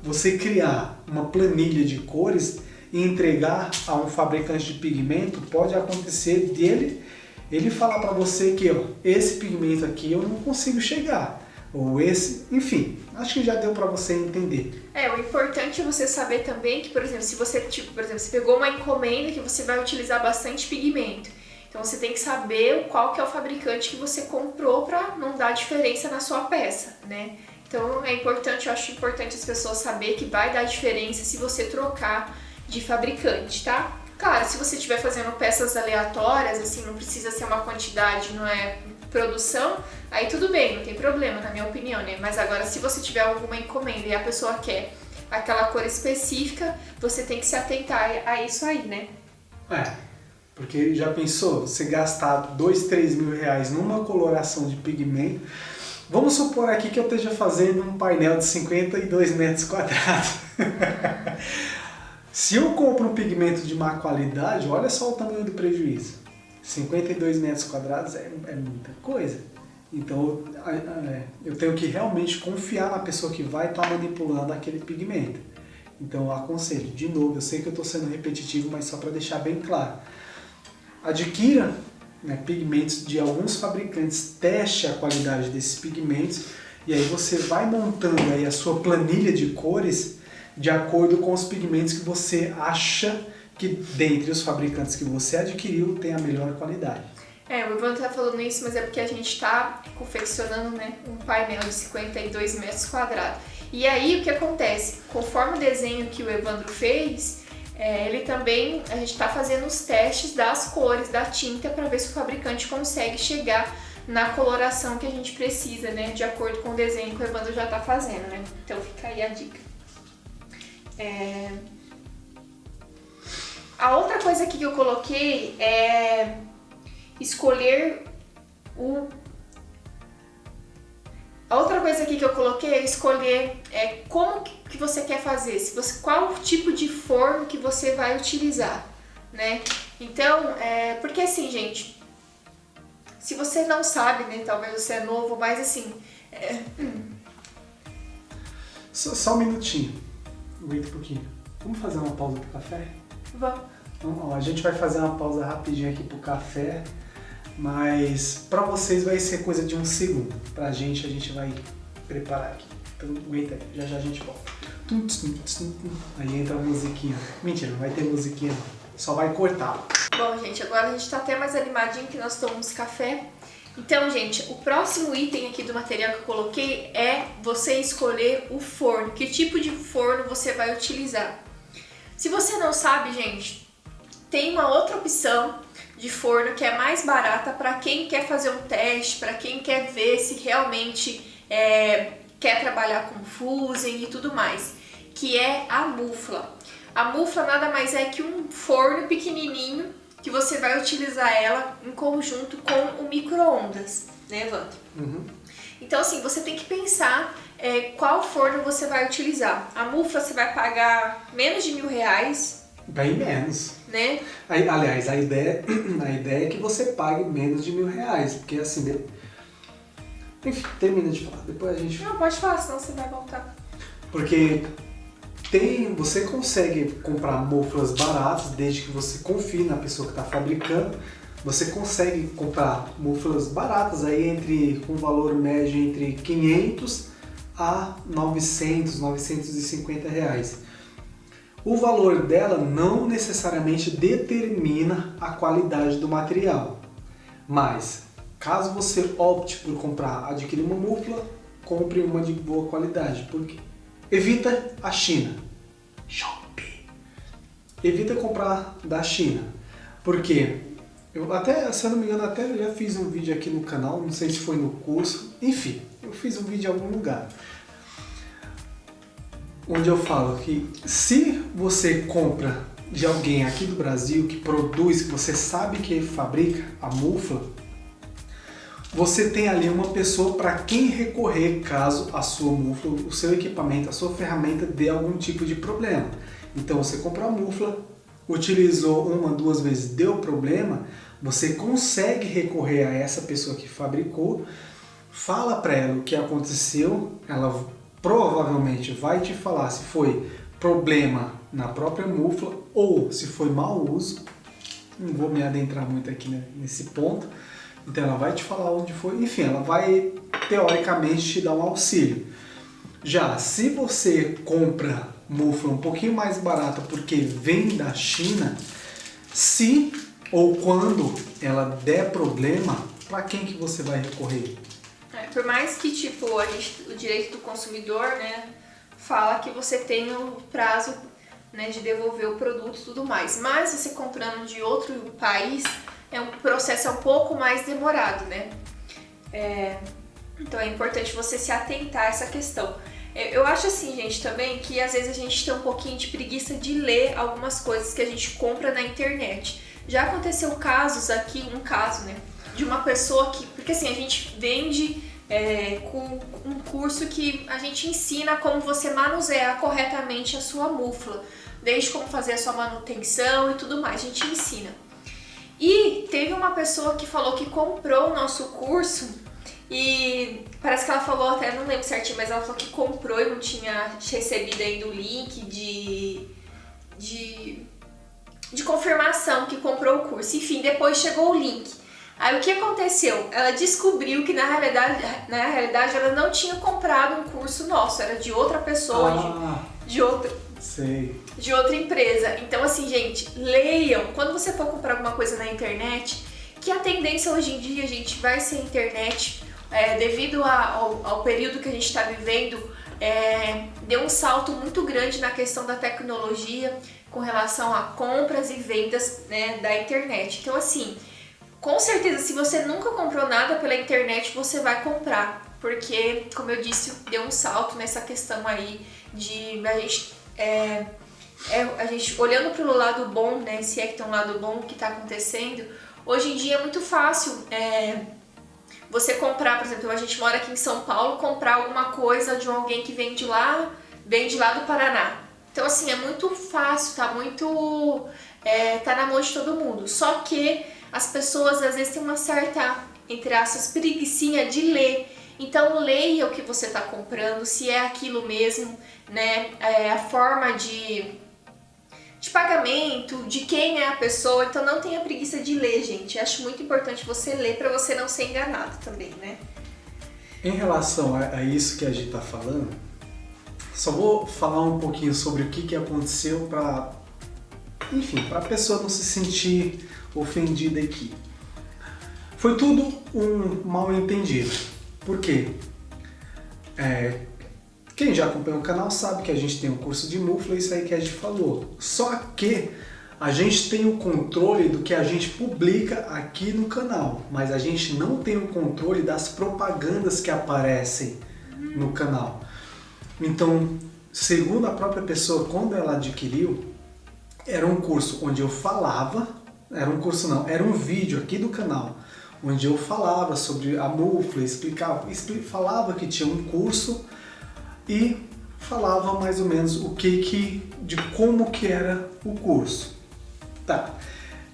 você criar uma planilha de cores e entregar a um fabricante de pigmento, pode acontecer dele ele falar para você que ó, esse pigmento aqui eu não consigo chegar, ou esse, enfim, acho que já deu para você entender. O importante é você saber também que, por exemplo, se você, você pegou uma encomenda que você vai utilizar bastante pigmento, então você tem que saber qual que é o fabricante que você comprou para não dar diferença na sua peça, né? Então é importante, eu acho importante as pessoas saber que vai dar diferença se você trocar de fabricante, tá? Claro, se você estiver fazendo peças aleatórias, assim, não precisa ser uma quantidade, não é produção, aí tudo bem, não tem problema, na minha opinião, né? Mas agora, se você tiver alguma encomenda e a pessoa quer aquela cor específica, você tem que se atentar a isso aí, né? Porque já pensou, você gastar 2, 3 mil reais numa coloração de pigmento. Vamos supor aqui que eu esteja fazendo um painel de 52 metros quadrados. Se eu compro um pigmento de má qualidade, olha só o tamanho do prejuízo. 52 metros quadrados é muita coisa. Então eu tenho que realmente confiar na pessoa que vai estar manipulando aquele pigmento. Então eu aconselho, de novo, eu sei que eu estou sendo repetitivo, mas só para deixar bem claro. Adquira pigmentos de alguns fabricantes, teste a qualidade desses pigmentos e aí você vai montando aí a sua planilha de cores de acordo com os pigmentos que você acha que dentre os fabricantes que você adquiriu tem a melhor qualidade. O Evandro tá falando isso, mas é porque a gente está confeccionando um painel de 52 metros quadrados. E aí o que acontece? Conforme o desenho que o Evandro fez, ele também, a gente está fazendo os testes das cores da tinta para ver se o fabricante consegue chegar na coloração que a gente precisa, né? De acordo com o desenho que o Evandro já está fazendo, né? Então fica aí a dica. A outra coisa aqui que eu coloquei é escolher A outra coisa aqui que eu coloquei é escolher como que você quer fazer, qual tipo de forno que você vai utilizar, né? Então, porque assim, gente, se você não sabe, né, talvez você é novo, mas assim... Só um minutinho, aguenta um pouquinho. Vamos fazer uma pausa pro café? Vamos. Então, a gente vai fazer uma pausa rapidinho aqui pro café, mas para vocês vai ser coisa de 1 segundo. Pra gente, a gente vai preparar aqui. Então aguenta aí, já já a gente volta. Aí entra a musiquinha. Mentira, não vai ter musiquinha não. Só vai cortar. Bom, gente, agora a gente tá até mais animadinho que nós tomamos café. Então, gente, o próximo item aqui do material que eu coloquei é você escolher o forno. Que tipo de forno você vai utilizar? Se você não sabe, gente, tem uma outra opção de forno que é mais barata para quem quer fazer um teste, para quem quer ver se realmente quer trabalhar com fusing e tudo mais, que é a mufla. A mufla nada mais é que um forno pequenininho que você vai utilizar ela em conjunto com o micro-ondas, né, Evandro? Uhum. Então, assim, você tem que pensar qual forno você vai utilizar. A mufla você vai pagar menos de R$1.000. Bem menos. Né? Aliás, a ideia é que você pague menos de R$1.000, porque assim... Enfim, termina de falar, depois a gente... Não, pode falar, senão você vai voltar. Porque você consegue comprar muflas baratas, desde que você confie na pessoa que está fabricando. Você consegue comprar muflas baratas aí com valor médio entre 500 a 900, 950 reais. O valor dela não necessariamente determina a qualidade do material, mas caso você opte por adquirir uma mufla, compre uma de boa qualidade, porque evita a China. Shopee. Evita comprar da China, porque eu até, se eu não me engano, até já fiz um vídeo aqui no canal, não sei se foi no curso, enfim, eu fiz um vídeo em algum lugar, onde eu falo que se você compra de alguém aqui do Brasil que produz, que você sabe que ele fabrica a mufla, você tem ali uma pessoa para quem recorrer caso a sua mufla, o seu equipamento, a sua ferramenta dê algum tipo de problema. Então você comprou a mufla, utilizou 1, 2 vezes, deu problema, você consegue recorrer a essa pessoa que fabricou, fala para ela o que aconteceu, ela provavelmente vai te falar se foi problema na própria mufla, ou se foi mau uso, não vou me adentrar muito aqui, né, nesse ponto, então ela vai te falar onde foi, enfim, ela vai teoricamente te dar um auxílio. Já se você compra mufla um pouquinho mais barata porque vem da China, se ou quando ela der problema, para quem que você vai recorrer? Por mais que tipo, o direito do consumidor, né, fala que você tem o prazo, né, de devolver o produto e tudo mais, mas você comprando de outro país, o processo é um pouco mais demorado, né? Então é importante você se atentar a essa questão. Eu acho assim, gente, também que às vezes a gente tem um pouquinho de preguiça de ler algumas coisas que a gente compra na internet. Já aconteceu casos aqui, um caso, né, de uma pessoa que... Porque assim, a gente vende com um curso que a gente ensina como você manusear corretamente a sua mufla, desde como fazer a sua manutenção e tudo mais, a gente ensina. E teve uma pessoa que falou que comprou o nosso curso e parece que ela falou, até não lembro certinho, mas ela falou que comprou e não tinha recebido ainda o link de confirmação que comprou o curso. Enfim, depois chegou o link. Aí o que aconteceu? Ela descobriu que na realidade ela não tinha comprado um curso nosso, era de outra pessoa, de outra empresa. Então assim, gente, leiam. Quando você for comprar alguma coisa na internet, que a tendência hoje em dia, gente, vai ser a internet, devido ao período que a gente está vivendo, deu um salto muito grande na questão da tecnologia com relação a compras e vendas, né, da internet. Então assim, com certeza, se você nunca comprou nada pela internet, você vai comprar, porque, como eu disse, deu um salto nessa questão aí de a gente olhando para o lado bom, né, se é que tem um lado bom que está acontecendo. Hoje em dia é muito fácil você comprar, por exemplo, a gente mora aqui em São Paulo, comprar alguma coisa de alguém que vem de lá do Paraná. Então assim, é muito fácil, tá na mão de todo mundo. Só que as pessoas às vezes têm uma certa, entre aspas, preguicinha de ler. Então leia o que você está comprando, se é aquilo mesmo, né? A forma de pagamento, de quem é a pessoa. Então não tenha preguiça de ler, gente. Acho muito importante você ler para você não ser enganado também, né? Em relação a isso que a gente está falando, só vou falar um pouquinho sobre o que aconteceu para a pessoa não se sentir ofendida aqui. Foi tudo um mal entendido. Por quê? Quem já acompanha o canal sabe que a gente tem um curso de mufla, isso aí que a gente falou. Só que a gente tem o controle do que a gente publica aqui no canal, mas a gente não tem o controle das propagandas que aparecem no canal. Então, segundo a própria pessoa, quando ela adquiriu, era um curso onde eu falava, era um vídeo aqui do canal, onde eu falava sobre a mufla, falava que tinha um curso e falava mais ou menos de como que era o curso. Tá.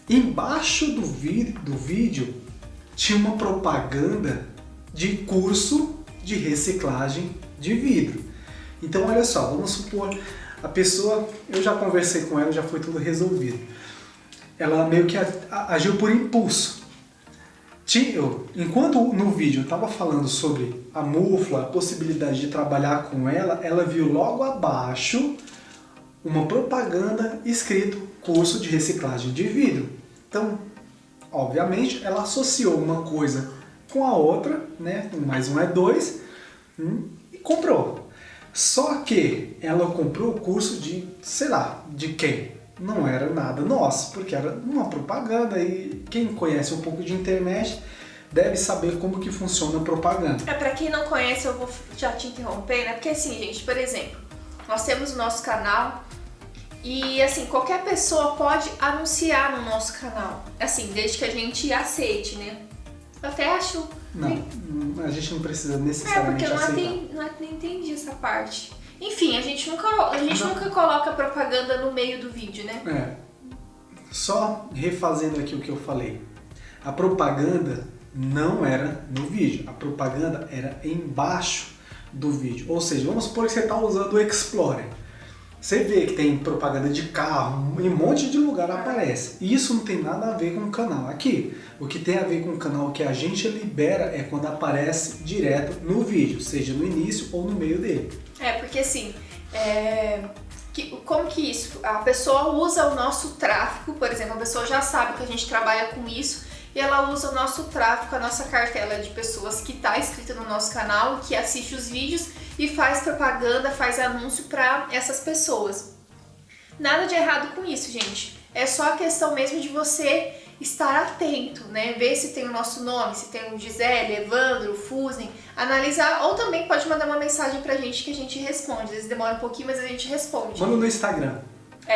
Embaixo do vídeo tinha uma propaganda de curso de reciclagem de vidro. Então olha só, vamos supor, a pessoa, eu já conversei com ela, já foi tudo resolvido. Ela meio que agiu por impulso. Enquanto no vídeo eu estava falando sobre a mufla, a possibilidade de trabalhar com ela, ela viu logo abaixo uma propaganda escrito curso de reciclagem de vidro. Então, obviamente, ela associou uma coisa com a outra, né? 1 mais 1 é 2, e comprou. Só que ela comprou o curso de, sei lá, de quem? Não era nada nosso, porque era uma propaganda e quem conhece um pouco de internet deve saber como que funciona a propaganda. Pra quem não conhece, eu vou já te interromper, né? Porque assim, gente, por exemplo, nós temos o nosso canal e assim, qualquer pessoa pode anunciar no nosso canal, assim, desde que a gente aceite, né? Eu até acho... Não, a gente não precisa necessariamente aceitar. Porque eu não entendi essa parte. Enfim, a gente nunca coloca propaganda no meio do vídeo, né? Só refazendo aqui o que eu falei. A propaganda não era no vídeo, a propaganda era embaixo do vídeo. Ou seja, vamos supor que você está usando o Explorer. Você vê que tem propaganda de carro, em um monte de lugar aparece. E isso não tem nada a ver com o canal. Aqui, o que tem a ver com o canal que a gente libera é quando aparece direto no vídeo, seja no início ou no meio dele. Porque assim, como que isso? A pessoa usa o nosso tráfego, por exemplo, a pessoa já sabe que a gente trabalha com isso e ela usa o nosso tráfego, a nossa cartela de pessoas que está inscrita no nosso canal, que assiste os vídeos e faz propaganda, faz anúncio para essas pessoas. Nada de errado com isso, gente. É só a questão mesmo de você estar atento, né? Ver se tem o nosso nome, se tem o Gisele, Evandro, Fusen, analisar, ou também pode mandar uma mensagem pra gente que a gente responde. Às vezes demora um pouquinho, mas a gente responde. Manda no Instagram.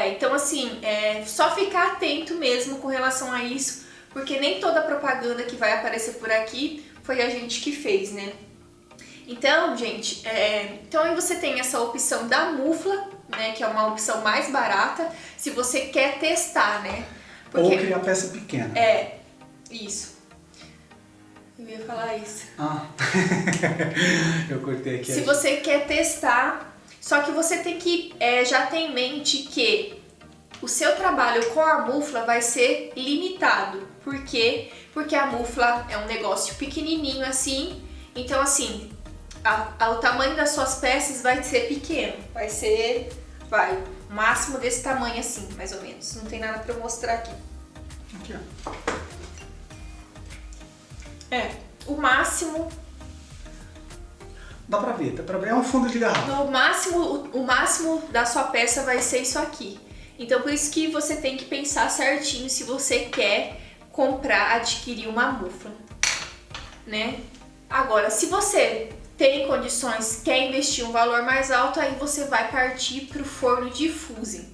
Então assim, só ficar atento mesmo com relação a isso, porque nem toda propaganda que vai aparecer por aqui foi a gente que fez, né? Então, gente, então aí você tem essa opção da Mufla, né, que é uma opção mais barata, se você quer testar, né? Porque... Ou criar peça pequena. Isso. Eu ia falar isso. Eu cortei aqui. Se você quer testar, só que você tem que já ter em mente que o seu trabalho com a Mufla vai ser limitado. Por quê? Porque a Mufla é um negócio pequenininho assim, então assim, o tamanho das suas peças vai ser pequeno, vai ser, o máximo desse tamanho assim, mais ou menos. Não tem nada pra eu mostrar aqui. Aqui, ó. O máximo... Dá pra ver, é um fundo de garrafa. O máximo da sua peça vai ser isso aqui. Então por isso que você tem que pensar certinho se você quer adquirir uma Mufla, né? Agora, se você tem condições, quer investir um valor mais alto, aí você vai partir para o forno de Fusen.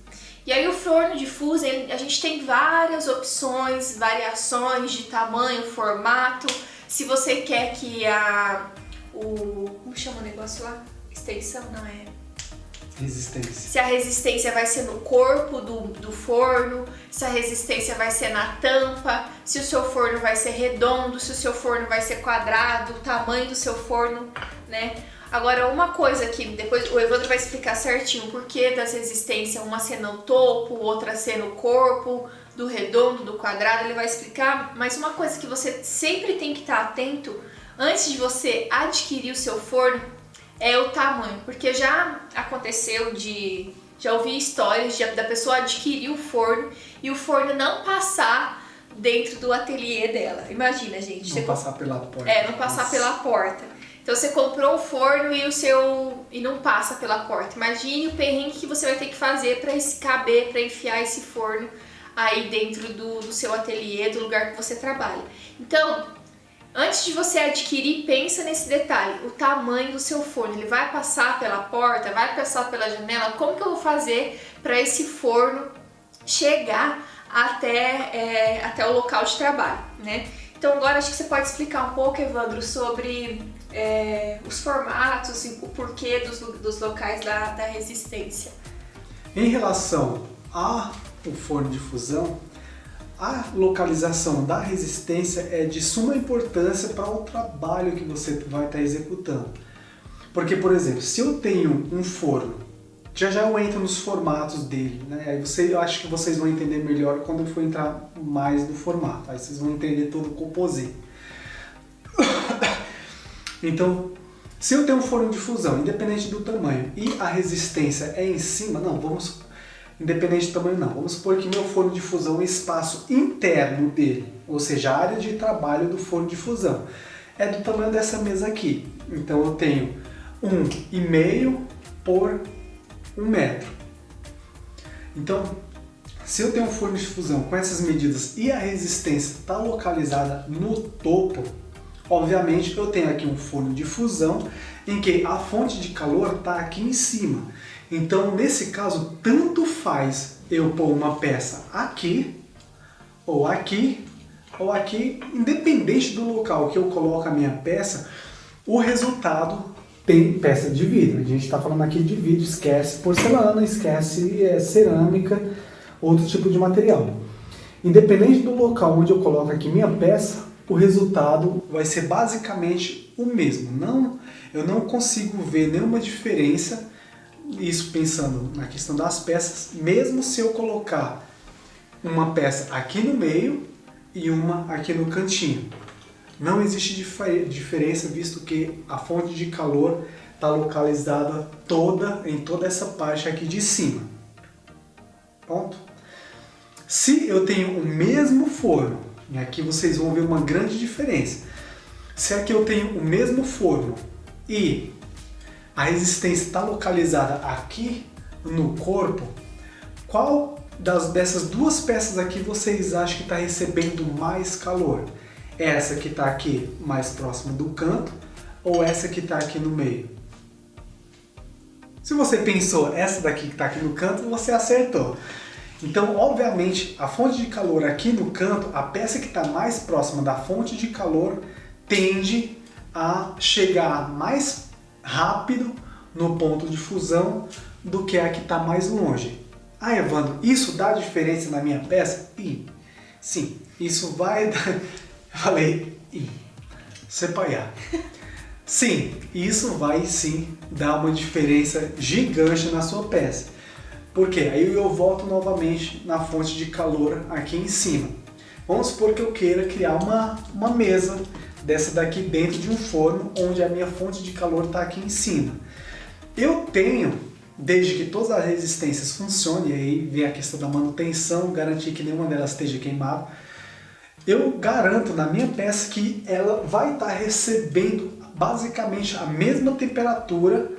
E aí o forno de Fusen, a gente tem várias opções, variações de tamanho, formato. Se você quer que como chama o negócio lá? Extensão? Não é? Resistência. Se a resistência vai ser no corpo do forno, se a resistência vai ser na tampa, se o seu forno vai ser redondo, se o seu forno vai ser quadrado, o tamanho do seu forno, né? Agora, uma coisa que depois o Evandro vai explicar certinho o porquê das resistências, uma ser no topo, outra ser no corpo, do redondo, do quadrado, ele vai explicar, mas uma coisa que você sempre tem que estar atento antes de você adquirir o seu forno é o tamanho, porque já aconteceu já ouvi histórias da pessoa adquirir o forno e o forno não passar dentro do ateliê dela. Imagina, gente. Não passar pela porta. Não passar pela porta. Então você comprou um forno e não passa pela porta. Imagine o perrengue que você vai ter que fazer para caber, para enfiar esse forno aí dentro do seu ateliê, do lugar que você trabalha. Então, antes de você adquirir, pensa nesse detalhe, o tamanho do seu forno. Ele vai passar pela porta, vai passar pela janela? Como que eu vou fazer para esse forno chegar até o local de trabalho, né? Então agora acho que você pode explicar um pouco, Evandro, sobre os formatos e o porquê dos locais da resistência. Em relação ao forno de fusão, a localização da resistência é de suma importância para o trabalho que você vai estar executando. Porque, por exemplo, se eu tenho um forno, já eu entro nos formatos dele, né? Aí eu acho que vocês vão entender melhor quando eu for entrar mais no formato. Aí vocês vão entender todo o composite. Então, se eu tenho um forno de fusão, independente do tamanho, e a resistência é em cima, independente do tamanho não, vamos supor que meu forno de fusão é o espaço interno dele, ou seja, a área de trabalho do forno de fusão é do tamanho dessa mesa aqui. Então eu tenho 1,5 por 1 metro. Então, se eu tenho um forno de fusão com essas medidas e a resistência está localizada no topo, obviamente eu tenho aqui um forno de fusão em que a fonte de calor está aqui em cima. Então, nesse caso, tanto faz eu pôr uma peça aqui, ou aqui, ou aqui, independente do local que eu coloco a minha peça, o resultado tem peça de vidro. A gente está falando aqui de vidro, esquece porcelana, esquece cerâmica, outro tipo de material. Independente do local onde eu coloco aqui minha peça, o resultado vai ser basicamente o mesmo. Eu não consigo ver nenhuma diferença isso pensando na questão das peças, mesmo se eu colocar uma peça aqui no meio e uma aqui no cantinho. Não existe diferença, visto que a fonte de calor está localizada em toda essa parte aqui de cima. Ponto. Se eu tenho o mesmo forno, e aqui vocês vão ver uma grande diferença. Se aqui eu tenho o mesmo forno e a resistência está localizada aqui no corpo, qual dessas duas peças aqui vocês acham que está recebendo mais calor? Essa que está aqui mais próxima do canto ou essa que está aqui no meio? Se você pensou essa daqui que está aqui no canto, você acertou. Então, obviamente, a fonte de calor aqui no canto, a peça que está mais próxima da fonte de calor tende a chegar mais rápido no ponto de fusão do que a que está mais longe. Ah, Evandro, isso dá diferença na minha peça? Sim, isso vai dar... Falei, sepaiar. Sim, isso vai sim dar uma diferença gigante na sua peça. Por quê? Aí eu volto novamente na fonte de calor aqui em cima. Vamos supor que eu queira criar uma mesa dessa daqui dentro de um forno onde a minha fonte de calor está aqui em cima. Eu tenho, desde que todas as resistências funcionem, e aí vem a questão da manutenção, garantir que nenhuma delas esteja queimada, eu garanto na minha peça que ela vai estar recebendo basicamente a mesma temperatura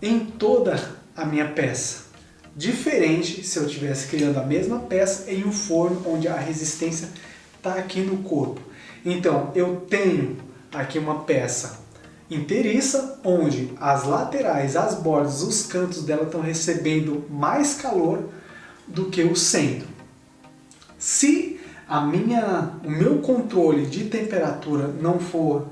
em toda a minha peça. Diferente se eu estivesse criando a mesma peça em um forno onde a resistência está aqui no corpo. Então eu tenho aqui uma peça inteiriça onde as laterais, as bordas, os cantos dela estão recebendo mais calor do que o centro. Se o meu controle de temperatura não for,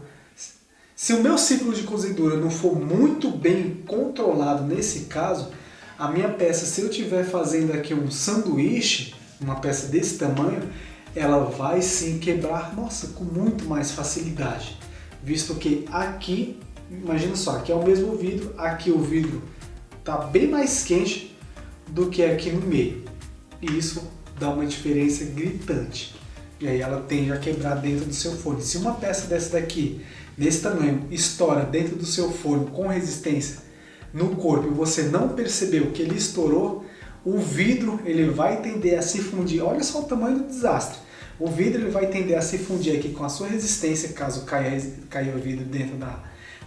se o meu ciclo de cozedura não for muito bem controlado nesse caso, a minha peça, se eu estiver fazendo aqui um sanduíche, uma peça desse tamanho, ela vai sim quebrar, nossa, com muito mais facilidade. Visto que aqui, imagina só, aqui é o mesmo vidro, aqui o vidro está bem mais quente do que aqui no meio. E isso dá uma diferença gritante. E aí ela tende a quebrar dentro do seu forno. Se uma peça dessa daqui, desse tamanho, estoura dentro do seu forno com resistência no corpo e você não percebeu que ele estourou, o vidro ele vai tender a se fundir. Olha só o tamanho do desastre. O vidro ele vai tender a se fundir aqui com a sua resistência, caso caia o vidro dentro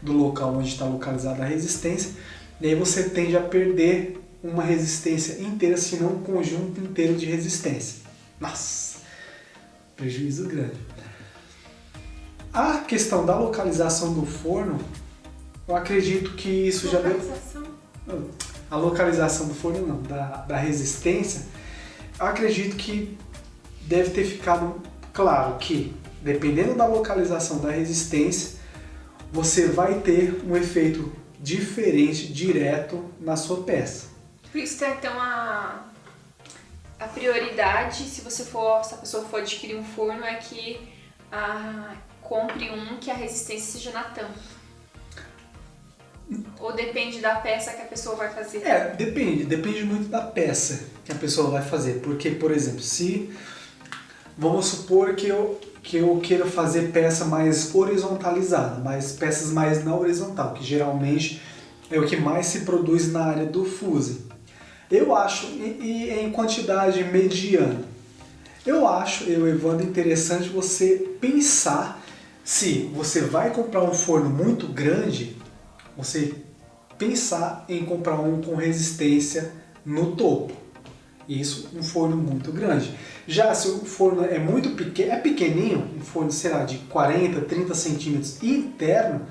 do local onde está localizada a resistência. E aí você tende a perder uma resistência inteira, se não um conjunto inteiro de resistência. Nossa, prejuízo grande. A questão da localização do forno, eu acredito que isso já deu... A localização do forno não, da resistência, eu acredito que deve ter ficado claro que, dependendo da localização da resistência, você vai ter um efeito diferente, direto na sua peça. Por isso que então a prioridade, se a pessoa for adquirir um forno, é que compre um que a resistência seja na tampa. Ou depende da peça que a pessoa vai fazer? Depende muito da peça que a pessoa vai fazer. Porque, por exemplo, se vamos supor que eu queira fazer peça mais horizontalizada, mas peças mais na horizontal, que geralmente é o que mais se produz na área do fuse. Eu acho, e em quantidade mediana, eu, Evandro, interessante você pensar se você vai comprar um forno muito grande, você pensar em comprar um com resistência no topo. Isso, um forno muito grande. Já se o forno é muito pequeno, pequenininho, um forno, sei lá, de 40, 30 centímetros interno,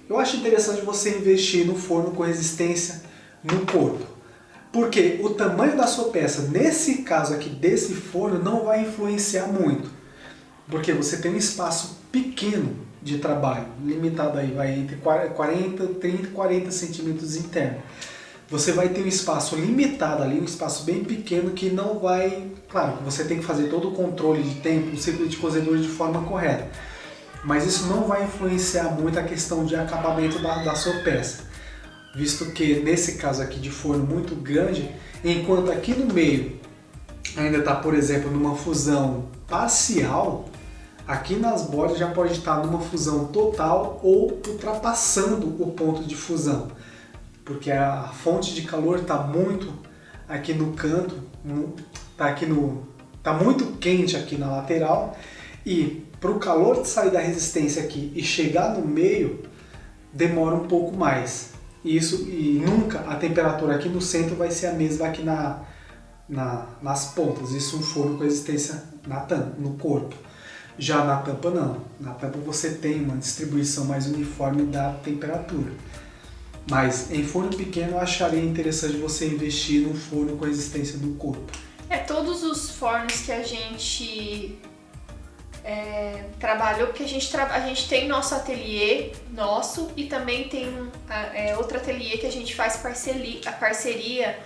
eu acho interessante você investir no forno com resistência no corpo. Porque o tamanho da sua peça, nesse caso aqui desse forno, não vai influenciar muito. Porque você tem um espaço pequeno de trabalho, limitado aí, vai entre 30 e 40 centímetros interno. Você vai ter um espaço limitado ali, um espaço bem pequeno que não vai... Claro, você tem que fazer todo o controle de tempo, o ciclo de cozedura de forma correta. Mas isso não vai influenciar muito a questão de acabamento da sua peça. visto que nesse caso aqui de forno muito grande, enquanto aqui no meio ainda está, por exemplo, numa fusão parcial, aqui nas bordas já pode estar numa fusão total ou ultrapassando o ponto de fusão, porque a fonte de calor está muito aqui no canto, tá muito quente aqui na lateral, e para o calor sair da resistência aqui e chegar no meio demora um pouco mais. E nunca a temperatura aqui no centro vai ser a mesma aqui nas pontas. Isso um forno com resistência no corpo. Já na tampa não. Na tampa você tem uma distribuição mais uniforme da temperatura. Mas em forno pequeno eu acharia interessante você investir num forno com resistência no corpo. Todos os fornos que a gente trabalhou, porque a gente tem nosso ateliê, e também tem outro ateliê que a gente faz parceria,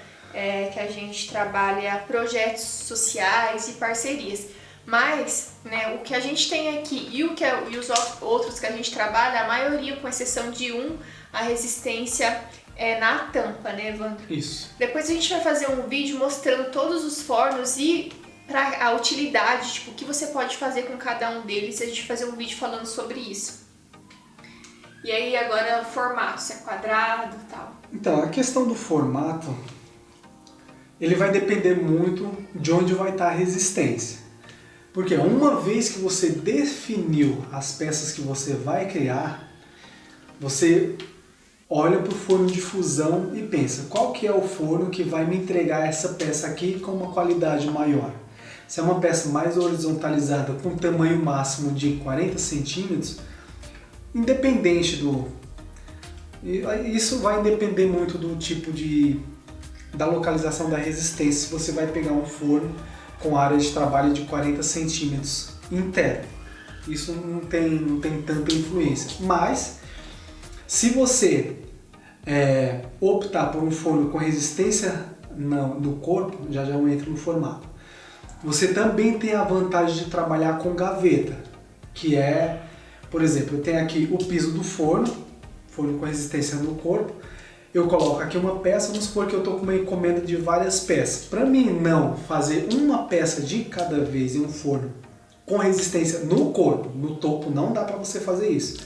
que a gente trabalha projetos sociais e parcerias. Mas, né, o que a gente tem aqui e os outros que a gente trabalha, a maioria, com exceção de a resistência é na tampa, né, Evandro? Isso. Depois a gente vai fazer um vídeo mostrando todos os fornos e a utilidade, tipo, o que você pode fazer com cada um deles. A gente vai fazer um vídeo falando sobre isso. E aí agora o formato, se é quadrado e tal. Então, a questão do formato, ele vai depender muito de onde vai estar a resistência. Porque uma vez que você definiu as peças que você vai criar, você olha para o forno de fusão e pensa, qual que é o forno que vai me entregar essa peça aqui com uma qualidade maior? Se é uma peça mais horizontalizada com tamanho máximo de 40 centímetros, independente isso vai depender muito do tipo da localização da resistência, se você vai pegar um forno com área de trabalho de 40 centímetros interno. Isso não tem tanta influência. Mas, se você optar por um forno com resistência no corpo, já eu entro no formato. Você também tem a vantagem de trabalhar com gaveta, que é, por exemplo, eu tenho aqui o piso do forno com resistência no corpo. Eu coloco aqui uma peça, vamos supor que eu estou com uma encomenda de várias peças. Para mim não fazer uma peça de cada vez em um forno com resistência no corpo, no topo, não dá para você fazer isso.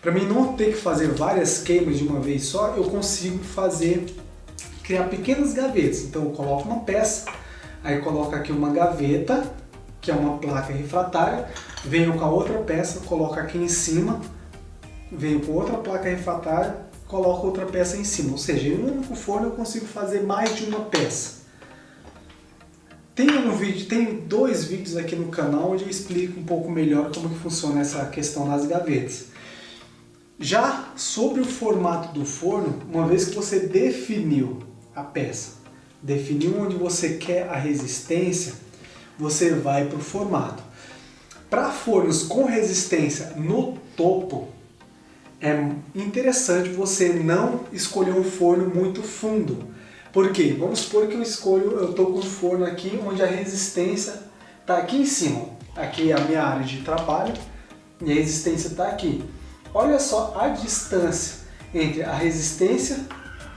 Para mim não ter que fazer várias queimas de uma vez só, eu consigo criar pequenas gavetas. Então eu coloco uma peça, aí coloco aqui uma gaveta, que é uma placa refratária, venho com a outra peça, coloco aqui em cima, venho com outra placa refratária, coloco outra peça em cima. Ou seja, em um único forno eu consigo fazer mais de uma peça. Tem 2 vídeos aqui no canal onde eu explico um pouco melhor como que funciona essa questão das gavetas. Já sobre o formato do forno, uma vez que você definiu a peça, definiu onde você quer a resistência, você vai para o formato. Para fornos com resistência no topo, é interessante você não escolher um forno muito fundo. Por quê? Vamos supor que eu estou com um forno aqui onde a resistência está aqui em cima. Aqui é a minha área de trabalho e a resistência está aqui. Olha só a distância entre a resistência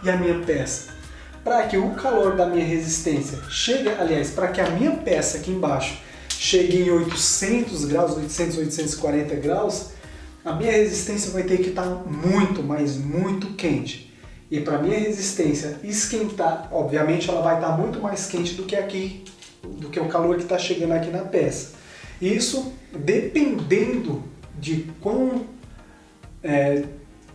e a minha peça. Para que o calor da minha resistência chegue, para que a minha peça aqui embaixo chegue em 800 graus, 800, 840 graus, a minha resistência vai ter que estar muito, mas muito quente. E para a minha resistência esquentar, obviamente ela vai estar muito mais quente do que o calor que está chegando aqui na peça. Isso dependendo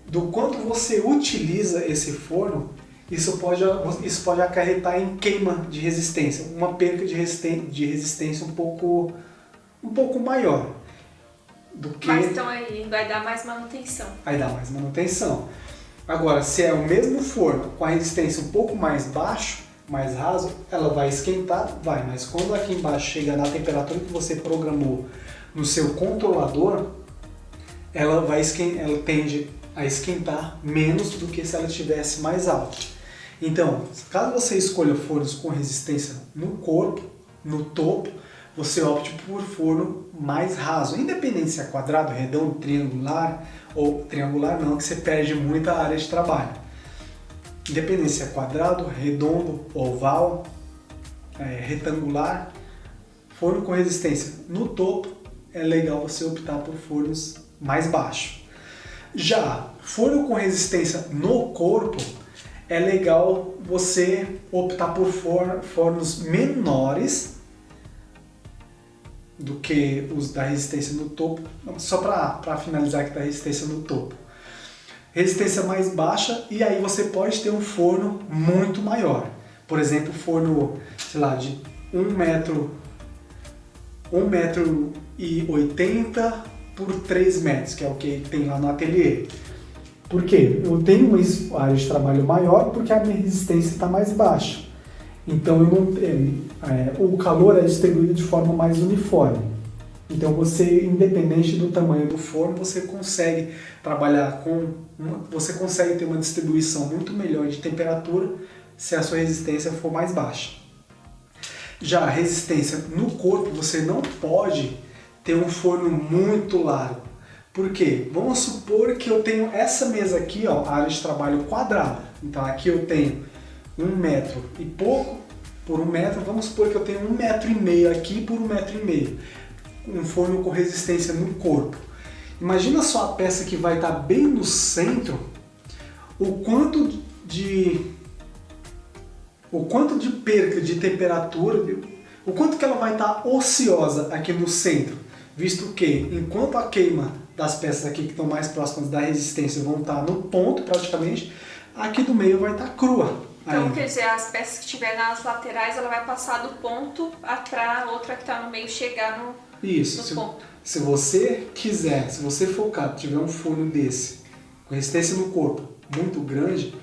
do quanto você utiliza esse forno, isso pode acarretar em queima de resistência, uma perda de resistência um pouco maior. Mas então aí vai dar mais manutenção. Aí dá mais manutenção. Agora, se é o mesmo forno com a resistência um pouco mais baixo, mais raso, ela vai esquentar, mas quando aqui embaixo chega na temperatura que você programou no seu controlador, ela tende a esquentar menos do que se ela estivesse mais alta. Então, caso você escolha fornos com resistência no corpo, no topo, você opte por forno mais raso, independente se é quadrado, redondo, triangular, ou triangular não, que você perde muita área de trabalho. independente se é quadrado, redondo, oval, retangular, forno com resistência no topo, é legal você optar por fornos mais baixos. Já forno com resistência no corpo, é legal você optar por fornos menores do que os da resistência no topo. Só para finalizar aqui da resistência no topo. Resistência mais baixa, e aí você pode ter um forno muito maior. Por exemplo, forno, sei lá, de 1,80 m por 3 metros, que é o que tem lá no ateliê. Por quê? Eu tenho uma área de trabalho maior porque a minha resistência está mais baixa. Então o calor é distribuído de forma mais uniforme. Então você, independente do tamanho do forno, você consegue trabalhar você consegue ter uma distribuição muito melhor de temperatura se a sua resistência for mais baixa. Já a resistência no corpo, você não pode ter um forno muito largo. Por quê? Vamos supor que eu tenho essa mesa aqui, ó, área de trabalho quadrada. Então aqui eu tenho 1 metro e pouco por 1 metro. Vamos supor que eu tenho 1,5 m aqui por 1,5 m. Um forno com resistência no corpo. Imagina só a peça que vai estar bem no centro, o quanto de perca de temperatura, o quanto que ela vai estar ociosa aqui no centro, visto que enquanto a queima das peças aqui que estão mais próximas da resistência vão estar no ponto praticamente, aqui do meio vai estar crua. Então, ainda. quer dizer, as peças que estiver nas laterais, ela vai passar do ponto para a outra que está no meio chegar no ponto. Se você quiser, se você focar, tiver um forno desse, com resistência no corpo muito grande,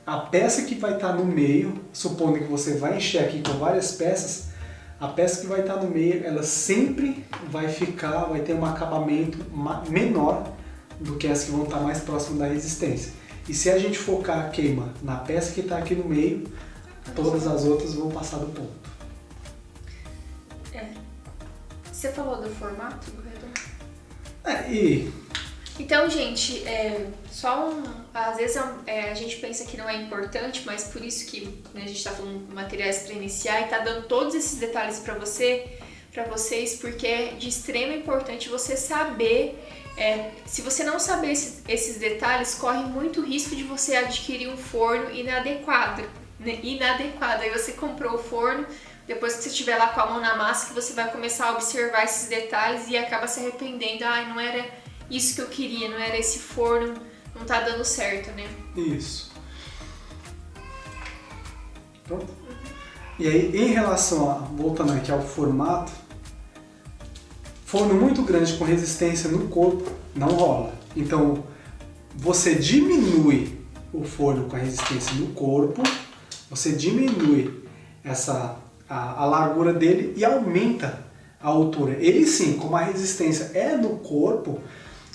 a peça que vai estar no meio, supondo que você vai encher aqui com várias peças, a peça que vai estar no meio, ela sempre vai ter um acabamento menor do que as que vão estar mais próximas da resistência. E se a gente focar a queima na peça que está aqui no meio, todas as outras vão passar do ponto. Você falou do formato do redondo? Então, gente, às vezes a gente pensa que não é importante, mas por isso que, né, a gente está falando de materiais para iniciar e está dando todos esses detalhes para vocês, porque é de extrema importância você saber. Se você não saber esses detalhes, corre muito risco de você adquirir um forno inadequado, né? Aí você comprou o forno, depois que você estiver lá com a mão na massa, que você vai começar a observar esses detalhes e acaba se arrependendo. Não era isso que eu queria, não era esse forno, não tá dando certo, né? Isso. Pronto. E aí, em relação voltando aqui ao formato, forno muito grande com resistência no corpo não rola. Então, você diminui o forno com a resistência no corpo, você diminui a largura dele e aumenta a altura. Ele sim, como a resistência é no corpo,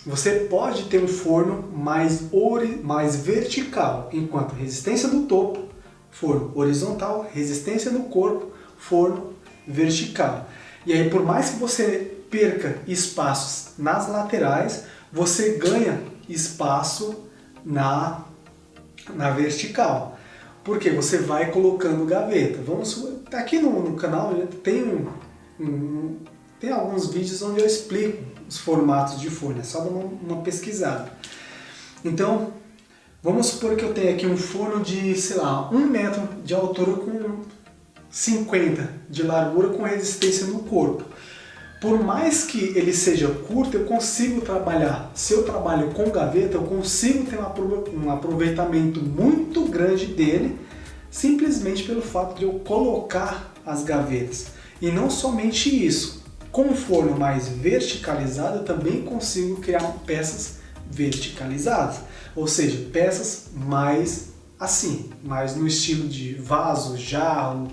você pode ter um forno mais vertical, enquanto resistência no topo, forno horizontal, resistência no corpo, forno vertical. E aí, por mais que você perca espaços nas laterais, você ganha espaço na vertical. Porque você vai colocando gaveta. Aqui no canal tem alguns vídeos onde eu explico os formatos de forno, é só dar uma pesquisada. Então, vamos supor que eu tenho aqui um forno de, sei lá, 1 metro de altura com 50 de largura com resistência no corpo. Por mais que ele seja curto, eu consigo trabalhar. Se eu trabalho com gaveta, eu consigo ter um aproveitamento muito grande dele, simplesmente pelo fato de eu colocar as gavetas. E não somente isso, com o forno mais verticalizado, eu também consigo criar peças verticalizadas. Ou seja, peças mais assim, mais no estilo de vaso, jarro.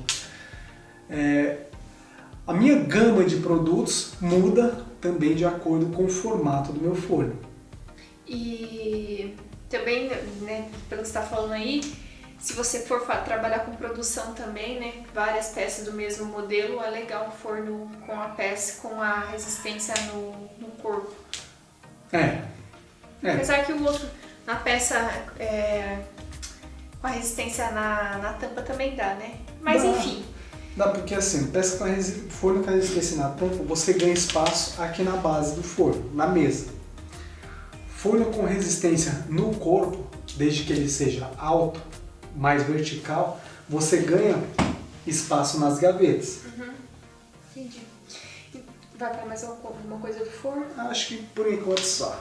A minha gama de produtos muda também de acordo com o formato do meu forno. E também, né, pelo que você está falando aí, se você for trabalhar com produção também, né, várias peças do mesmo modelo, é legal um forno com a peça, com a resistência no corpo. É. Apesar que o outro, na peça Com a resistência na tampa também dá, né? Mas Dá. enfim. Dá porque assim, peça com forno com resistência na tampa, você ganha espaço aqui na base do forno, na mesa. Forno com resistência no corpo, desde que ele seja alto, mais vertical, você ganha espaço nas gavetas. Entendi. Vai falar mais alguma coisa do forno? Acho que por enquanto só.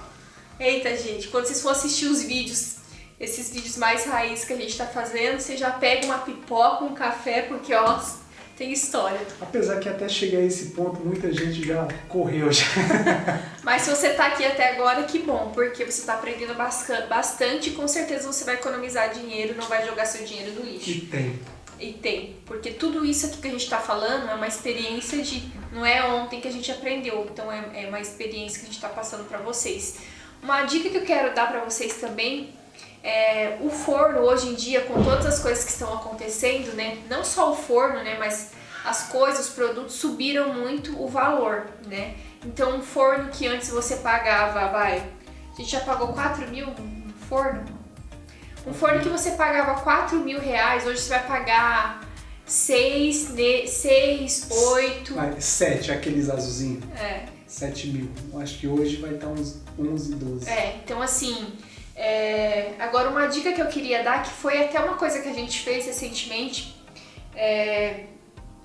Eita, gente, quando vocês for assistir os vídeos, esses vídeos mais raiz que a gente tá fazendo, você já pega uma pipoca, um café, porque ó, tem história. Apesar que até chegar a esse ponto, muita gente já correu já. Mas se você tá aqui até agora, que bom, porque você tá aprendendo bastante e com certeza você vai economizar dinheiro, não vai jogar seu dinheiro no lixo. E tem, porque tudo isso aqui que a gente tá falando é uma experiência não é ontem que a gente aprendeu, então é uma experiência que a gente tá passando pra vocês. Uma dica que eu quero dar pra vocês também é o forno hoje em dia, com todas as coisas que estão acontecendo, né? Não só o forno, né? Mas as coisas, os produtos subiram muito o valor, né? Então um forno que antes você pagava, a gente já pagou 4 mil no forno? Um forno que você pagava 4 mil reais, hoje você vai pagar 6, 8... 7, aqueles azulzinhos. 7 mil. Acho que hoje vai estar uns 11, 12. Então assim... agora uma dica que eu queria dar, que foi até uma coisa que a gente fez recentemente,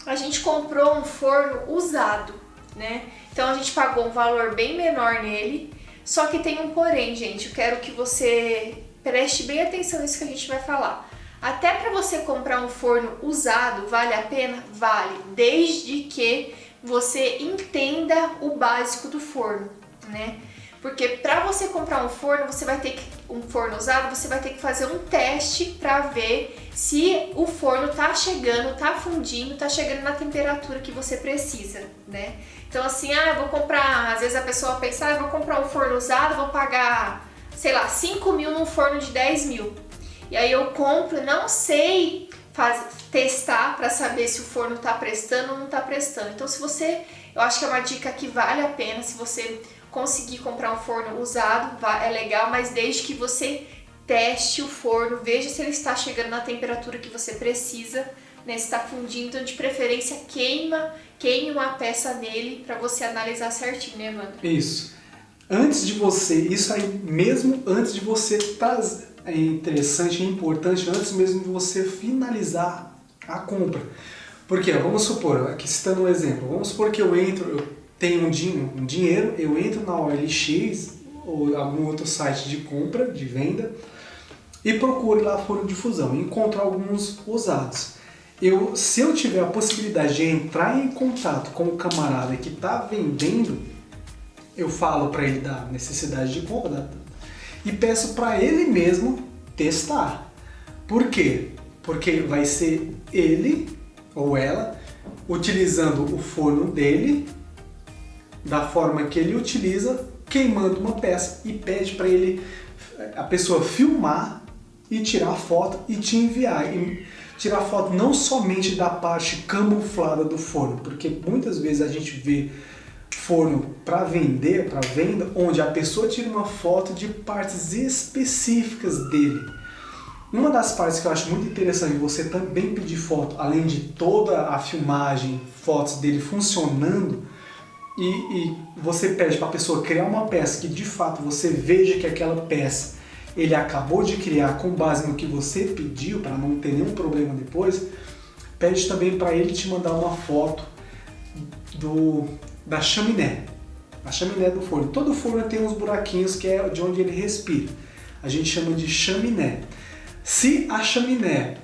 a gente comprou um forno usado, né? Então a gente pagou um valor bem menor nele, só que tem um porém, gente. Eu quero que você preste bem atenção nisso que a gente vai falar. Até para você comprar um forno usado, vale a pena? Vale, desde que você entenda o básico do forno, né? Porque para você comprar um forno, um forno usado, você vai ter que fazer um teste para ver se o forno tá chegando, tá fundindo, tá chegando na temperatura que você precisa, né? Então assim, eu vou comprar, às vezes a pessoa pensa, eu vou comprar um forno usado, vou pagar, sei lá, 5 mil num forno de 10 mil. E aí eu compro, não sei testar para saber se o forno tá prestando ou não tá prestando. Então eu acho que é uma dica que vale a pena, se você conseguir comprar um forno usado, é legal, mas desde que você teste o forno, veja se ele está chegando na temperatura que você precisa, né, se está fundindo, então de preferência queime uma peça nele para você analisar certinho, né, Evandro? Isso. Isso aí mesmo antes de você trazer, é interessante e importante, antes mesmo de você finalizar a compra. Porque, vamos supor, aqui citando um exemplo, vamos supor que eu tenho um dinheiro, eu entro na OLX ou algum outro site de compra, de venda, e procuro lá forno de fusão, encontro alguns usados. Se eu tiver a possibilidade de entrar em contato com o camarada que está vendendo, eu falo para ele da necessidade de compra e peço para ele mesmo testar. Por quê? Porque vai ser ele ou ela utilizando o forno dele da forma que ele utiliza, queimando uma peça, e pede para a pessoa filmar e tirar foto e te enviar. E tirar foto não somente da parte camuflada do forno, porque muitas vezes a gente vê forno para vender, para venda, onde a pessoa tira uma foto de partes específicas dele. Uma das partes que eu acho muito interessante você também pedir foto, além de toda a filmagem, fotos dele funcionando, e você pede para a pessoa criar uma peça que de fato você veja que aquela peça ele acabou de criar com base no que você pediu, para não ter nenhum problema depois, pede também para ele te mandar uma foto da chaminé, a chaminé do forno. Todo forno tem uns buraquinhos que é de onde ele respira. A gente chama de chaminé. Se a chaminé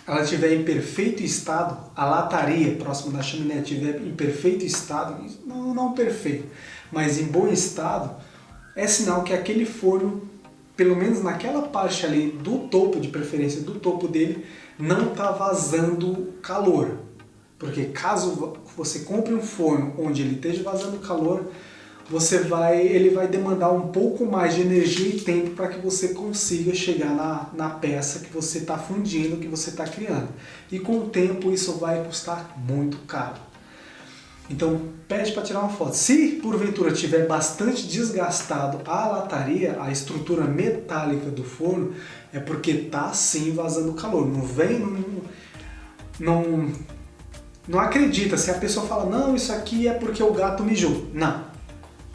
ela estiver em perfeito estado, a lataria próxima da chaminé estiver em perfeito estado, não perfeito, mas em bom estado, é sinal que aquele forno, pelo menos naquela parte ali do topo, de preferência do topo dele, não está vazando calor. Porque caso você compre um forno onde ele esteja vazando calor, ele vai demandar um pouco mais de energia e tempo para que você consiga chegar na peça que você está fundindo, que você está criando. E com o tempo isso vai custar muito caro. Então pede para tirar uma foto. Se porventura tiver bastante desgastado a lataria, a estrutura metálica do forno, é porque tá sim vazando calor. Não acredita. Se a pessoa fala, não, isso aqui é porque o gato mijou. Não.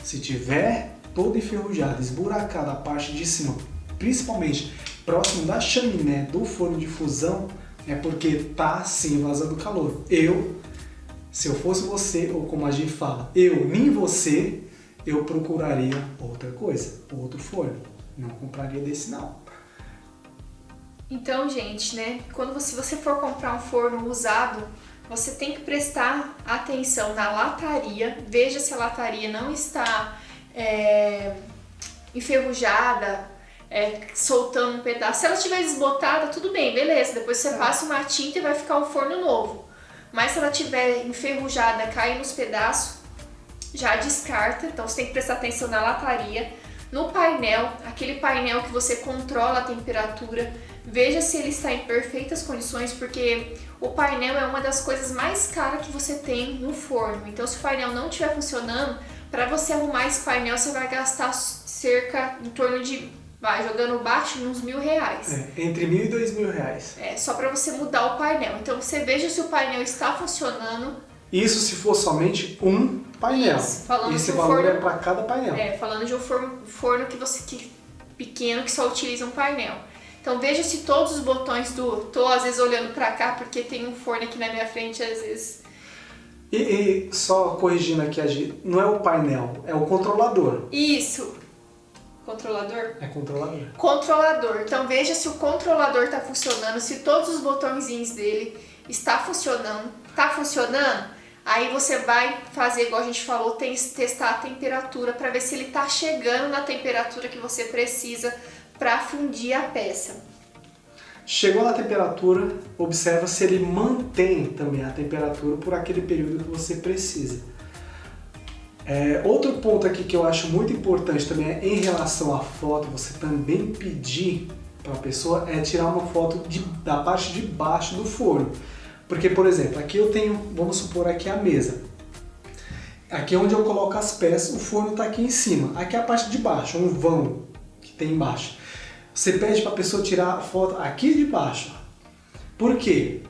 Se tiver todo enferrujado, esburacado a parte de cima, principalmente próximo da chaminé do forno de fusão, é porque tá sim vazando calor. Se eu fosse você, ou como a gente fala, nem você, eu procuraria outra coisa, outro forno. Não compraria desse não. Então, gente, né, se você for comprar um forno usado, você tem que prestar atenção na lataria, veja se a lataria não está enferrujada, soltando um pedaço. Se ela estiver desbotada, tudo bem, beleza, depois você passa uma tinta e vai ficar um forno novo. Mas se ela estiver enferrujada, cair nos pedaços, já descarta. Então você tem que prestar atenção na lataria, no painel, aquele painel que você controla a temperatura. Veja se ele está em perfeitas condições, porque o painel é uma das coisas mais caras que você tem no forno. Então se o painel não estiver funcionando, para você arrumar esse painel você vai gastar cerca em torno de, jogando baixo, uns R$1.000. Entre R$1.000 e R$2.000. Só para você mudar o painel. Então você veja se o painel está funcionando. Isso se for somente um painel. Esse valor é para cada painel. Falando de um forno pequeno que só utiliza um painel. Então veja se todos os botões tô às vezes olhando para cá porque tem um forno aqui na minha frente às vezes. E só corrigindo aqui, não é o painel, é o controlador. Isso. Controlador? É controlador. Controlador. Então veja se o controlador está funcionando, se todos os botõezinhos dele está funcionando. Tá funcionando? Aí você vai fazer, igual a gente falou, testar a temperatura para ver se ele está chegando na temperatura que você precisa para fundir a peça. Chegou na temperatura, observa se ele mantém também a temperatura por aquele período que você precisa. Outro ponto aqui que eu acho muito importante também é em relação à foto, você também pedir para a pessoa tirar uma foto da parte de baixo do forno. Porque, por exemplo, aqui eu tenho, vamos supor aqui a mesa. Aqui é onde eu coloco as peças, o forno está aqui em cima. Aqui é a parte de baixo, um vão que tem embaixo. Você pede para a pessoa tirar a foto aqui de baixo. Por quê?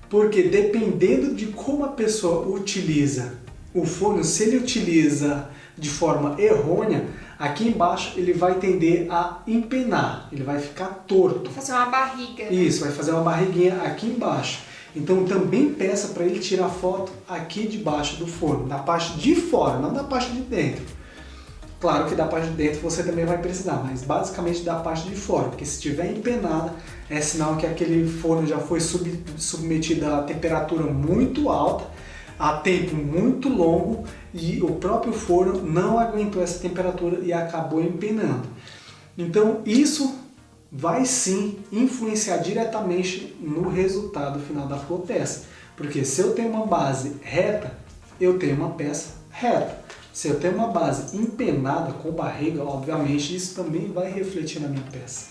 Porque dependendo de como a pessoa utiliza o forno, se ele utiliza de forma errônea, aqui embaixo ele vai tender a empenar, ele vai ficar torto. Vai fazer uma barriga. Isso, vai fazer uma barriguinha aqui embaixo. Então também peça para ele tirar foto aqui debaixo do forno, da parte de fora, não da parte de dentro. Claro que da parte de dentro você também vai precisar, mas basicamente da parte de fora, porque se estiver empenada é sinal que aquele forno já foi submetido a temperatura muito alta, a tempo muito longo e o próprio forno não aguentou essa temperatura e acabou empenando. Então isso vai sim influenciar diretamente no resultado final da sua peça, porque se eu tenho uma base reta, eu tenho uma peça reta. Se eu tenho uma base empenada com barriga, obviamente isso também vai refletir na minha peça.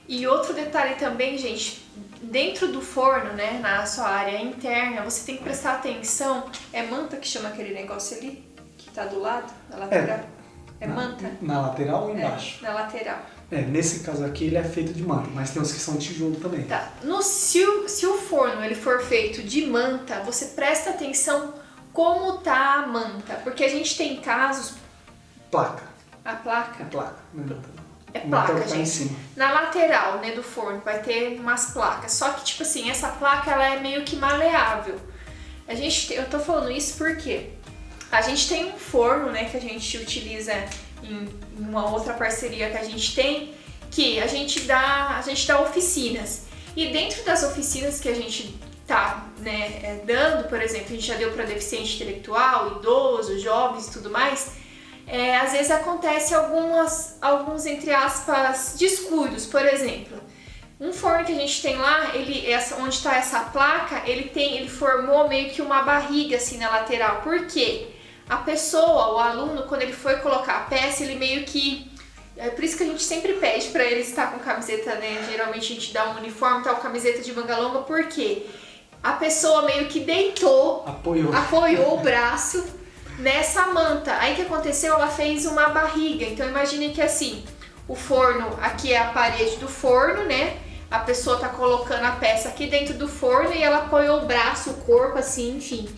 E outro detalhe também, gente, dentro do forno, né, na sua área interna, você tem que prestar atenção. É manta que chama aquele negócio ali? Que tá do lado, na lateral? Manta? Na lateral ou embaixo? Na lateral. Nesse caso aqui ele é feito de manta, mas tem uns que são tijolo também. Tá. Se o forno ele for feito de manta, você presta atenção como tá a manta, porque a gente tem casos... Placa. A placa? É placa, não é manta. É placa, tá gente. Em cima. Na lateral, né, do forno vai ter umas placas, só que tipo assim, essa placa ela é meio que maleável. Eu tô falando isso porque a gente tem um forno, né, que a gente utiliza em uma outra parceria que a gente tem, que a gente dá oficinas. E dentro das oficinas que a gente tá, né, dando, por exemplo, a gente já deu para deficiente intelectual, idoso, jovens e tudo mais, às vezes acontece alguns, entre aspas, descuidos. Por exemplo, um forno que a gente tem lá, onde está essa placa, ele formou meio que uma barriga assim na lateral. Por quê? A pessoa, o aluno, quando ele foi colocar a peça, ele meio que... É por isso que a gente sempre pede para ele estar com camiseta, né? Geralmente a gente dá um uniforme, tal, camiseta de manga longa, por quê? a pessoa meio que deitou, apoiou o braço nessa manta. Aí o que aconteceu? Ela fez uma barriga. Então imagine que assim, o forno, aqui é a parede do forno, né? A pessoa tá colocando a peça aqui dentro do forno e ela apoiou o braço, o corpo, assim, enfim.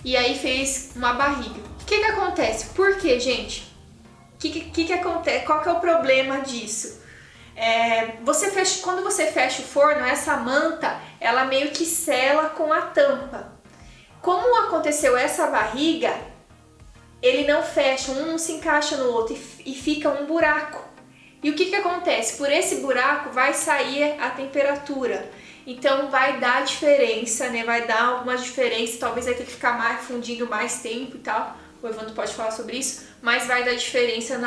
E aí fez uma barriga. O que acontece? Por quê, gente? O que acontece? Qual que é o problema disso? Quando você fecha o forno, essa manta, ela meio que sela com a tampa. Como aconteceu essa barriga, ele não fecha, um não se encaixa no outro e fica um buraco. E o que acontece? Por esse buraco vai sair a temperatura. Então vai dar diferença, né? Vai dar alguma diferença, talvez vai ter que ficar fundindo mais tempo e tal. O Evandro pode falar sobre isso, mas vai dar diferença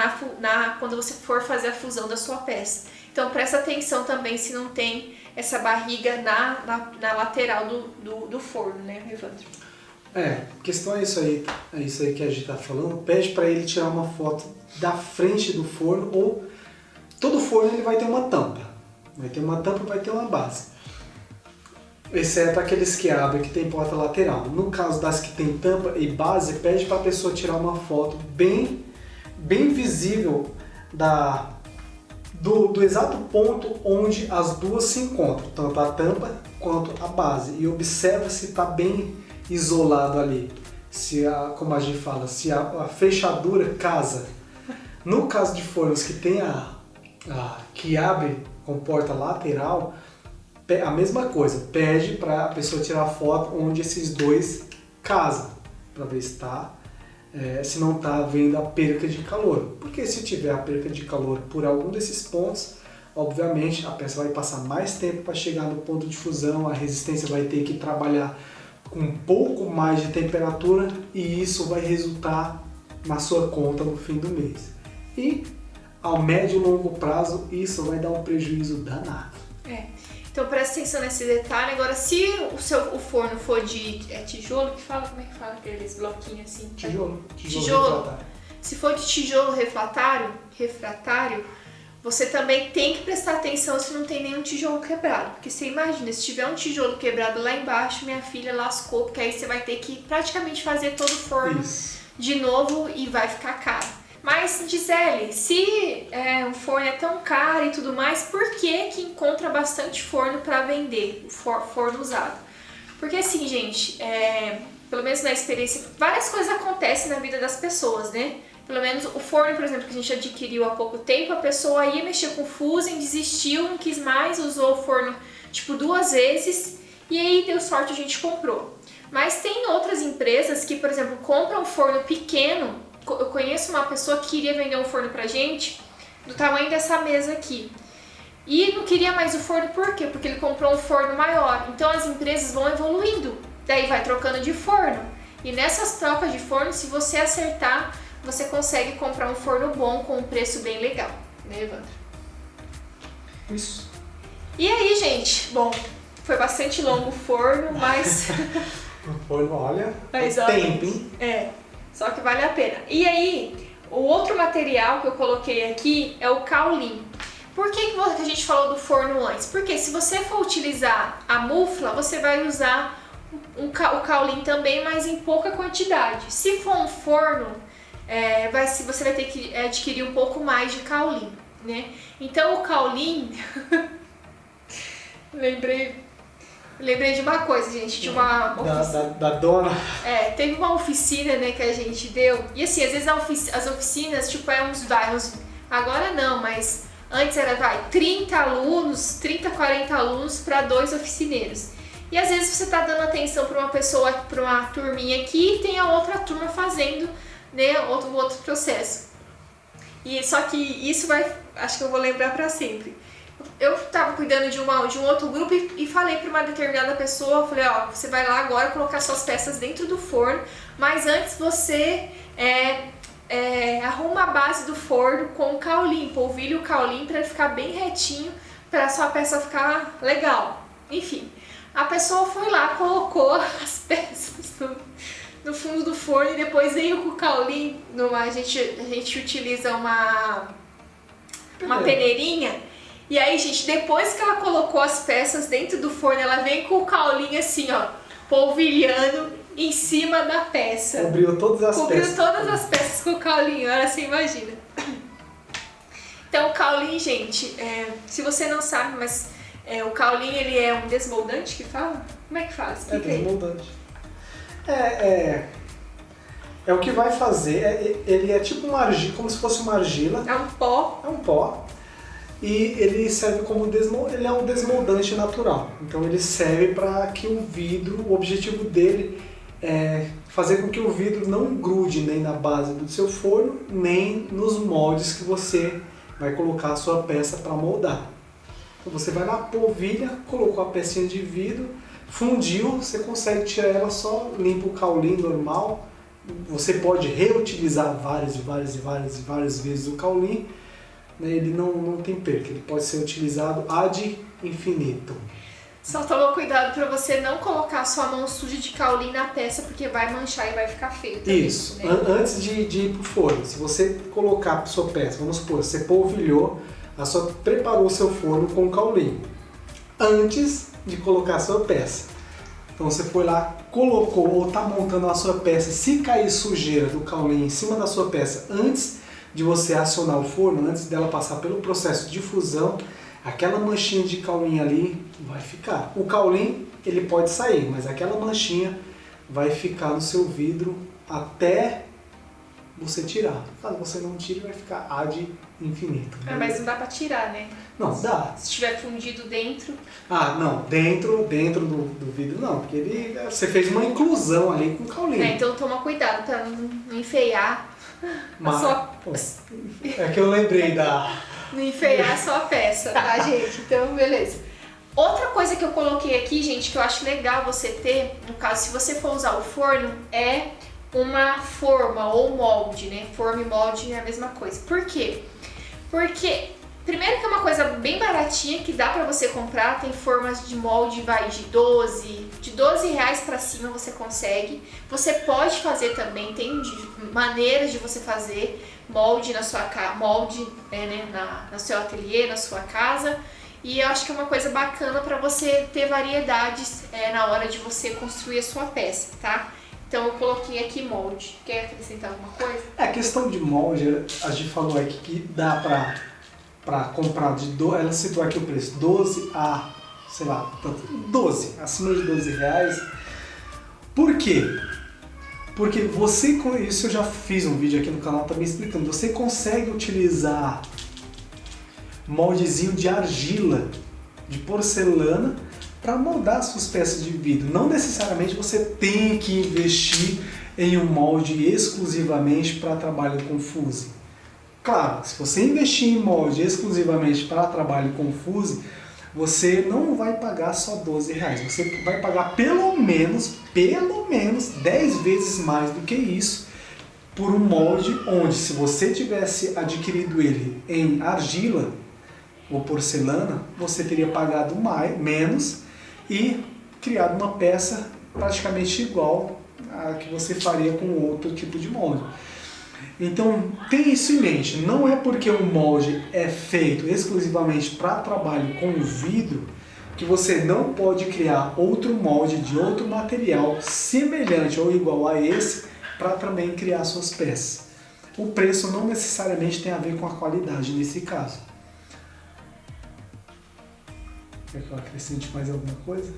quando você for fazer a fusão da sua peça. Então presta atenção também se não tem essa barriga na lateral do forno, né, Evandro? A questão é isso aí que a gente tá falando. Pede para ele tirar uma foto da frente do forno, ou todo forno ele vai ter uma tampa. Vai ter uma tampa e vai ter uma base. Exceto aqueles que abrem, que tem porta lateral. No caso das que tem tampa e base, pede para a pessoa tirar uma foto bem visível do exato ponto onde as duas se encontram, tanto a tampa quanto a base. E observa se está bem isolado ali. Como a gente fala, se a fechadura casa. No caso de fornos que tem que abre com porta lateral, a mesma coisa, pede para a pessoa tirar foto onde esses dois casam, para ver se não está havendo a perca de calor. Porque se tiver a perca de calor por algum desses pontos, obviamente a peça vai passar mais tempo para chegar no ponto de fusão, a resistência vai ter que trabalhar com um pouco mais de temperatura e isso vai resultar na sua conta no fim do mês. E ao médio e longo prazo isso vai dar um prejuízo danado. Então presta atenção nesse detalhe. Agora, se o forno for de tijolo, como é que fala aqueles bloquinhos assim? Tijolo. Se for de tijolo refratário, você também tem que prestar atenção se não tem nenhum tijolo quebrado. Porque você imagina, se tiver um tijolo quebrado lá embaixo, minha filha lascou, porque aí você vai ter que praticamente fazer todo o forno de novo e vai ficar caro. Mas, Gisele, se um forno é tão caro e tudo mais, por que encontra bastante forno para vender, forno usado? Porque assim, gente, pelo menos na experiência, várias coisas acontecem na vida das pessoas, né? Pelo menos o forno, por exemplo, que a gente adquiriu há pouco tempo, a pessoa ia mexer com fusen, desistiu, não quis mais, usou o forno tipo 2 vezes e aí deu sorte, a gente comprou. Mas tem outras empresas que, por exemplo, compram um forno pequeno. Eu conheço uma pessoa que queria vender um forno pra gente do tamanho dessa mesa aqui. E não queria mais o forno, por quê? Porque ele comprou um forno maior. Então as empresas vão evoluindo, daí vai trocando de forno. E nessas trocas de forno, se você acertar, você consegue comprar um forno bom com um preço bem legal, né, Evandro? Isso. E aí, gente, bom, foi bastante longo o forno, mas... O forno, olha, mas, tempo, hein? Só que vale a pena. E aí, o outro material que eu coloquei aqui é o caulim. Por que a gente falou do forno antes? Porque se você for utilizar a mufla, você vai usar o caulim também, mas em pouca quantidade. Se for um forno, você vai ter que adquirir um pouco mais de caulim, né? Então o caulim... Lembrei de uma coisa, gente, de uma oficina. Da dona. Teve uma oficina, né, que a gente deu. E assim, às vezes as oficinas, tipo, agora não, mas antes era, 30 alunos, 40 alunos para 2 oficineiros. E às vezes você tá dando atenção para uma pessoa, para uma turminha aqui, e tem a outra turma fazendo, né, outro processo. E só que isso acho que eu vou lembrar para sempre. Eu tava cuidando de um outro grupo e falei para uma determinada pessoa, falei, você vai lá agora colocar suas peças dentro do forno, mas antes você arruma a base do forno com o caulim, polvilha o caulim para ele ficar bem retinho, para a sua peça ficar legal. Enfim, a pessoa foi lá, colocou as peças no fundo do forno e depois veio com o caulim, a gente utiliza uma peneirinha. E aí, gente, depois que ela colocou as peças dentro do forno, ela vem com o caulinho assim, ó, polvilhando em cima da peça. Cobriu todas as peças. Cobriu todas as peças com o caulinho, olha, você imagina. Então, o caulinho, gente, se você não sabe, mas o caulinho, ele é um desmoldante que fala? Como é que fala? Explica aí. Desmoldante. É o que vai fazer, ele é tipo uma argila, como se fosse uma argila. É um pó. É um pó. E ele serve como ele é um desmoldante natural. Então ele serve para que o vidro, o objetivo dele é fazer com que o vidro não grude nem na base do seu forno, nem nos moldes que você vai colocar a sua peça para moldar. Então você vai na polvilha, colocou a pecinha de vidro, fundiu, você consegue tirar ela só, limpa o caulinho normal. Você pode reutilizar várias vezes o caulinho. Ele não tem perca, ele pode ser utilizado ad infinito. Só toma cuidado para você não colocar a sua mão suja de caulim na peça, porque vai manchar e vai ficar feio também. Isso, né? Antes de ir pro forno, se você colocar a sua peça, vamos supor, você polvilhou, preparou o seu forno com caulim, antes de colocar a sua peça. Então você foi lá, colocou ou está montando a sua peça, se cair sujeira do caulim em cima da sua peça antes de você acionar o forno, antes dela passar pelo processo de fusão, aquela manchinha de caulim ali vai ficar. O caulim, ele pode sair, mas aquela manchinha vai ficar no seu vidro até você tirar. Caso você não tire, vai ficar ad infinito. Mas não dá pra tirar, né? Não, dá. Se estiver fundido dentro. Não, dentro do vidro não, porque você fez uma inclusão ali com o caulim. Então toma cuidado pra não enfeiar a sua... É que eu lembrei Não enfeiar a sua peça, tá, gente? Então, beleza. Outra coisa que eu coloquei aqui, gente, que eu acho legal você ter, no caso, se você for usar o forno, é uma forma ou molde, né? Forma e molde é a mesma coisa. Por quê? Porque, primeiro que é uma coisa bem baratinha, que dá pra você comprar, tem formas de molde, vai de 12 reais pra cima você consegue. Você pode fazer também, tem maneiras de você fazer molde na sua casa, molde no seu ateliê, na sua casa. E eu acho que é uma coisa bacana pra você ter variedades na hora de você construir a sua peça, tá? Então eu coloquei aqui molde. Quer acrescentar alguma coisa? A questão de molde, a gente falou aqui que dá pra comprar ela citou aqui o preço, 12 a, sei lá, 12, acima de 12 reais. Por quê? Porque você, com isso eu já fiz um vídeo aqui no canal também explicando, você consegue utilizar moldezinho de argila, de porcelana, para moldar suas peças de vidro. Não necessariamente você tem que investir em um molde exclusivamente para trabalho com fuse. Claro, se você investir em molde exclusivamente para trabalho com fuse, você não vai pagar só 12 reais. Você vai pagar pelo menos 10 vezes mais do que isso por um molde onde, se você tivesse adquirido ele em argila ou porcelana, você teria pagado menos e criado uma peça praticamente igual a que você faria com outro tipo de molde. Então, tem isso em mente. Não é porque o molde é feito exclusivamente para trabalho com vidro que você não pode criar outro molde de outro material semelhante ou igual a esse para também criar suas peças. O preço não necessariamente tem a ver com a qualidade nesse caso. Quer que eu acrescente mais alguma coisa?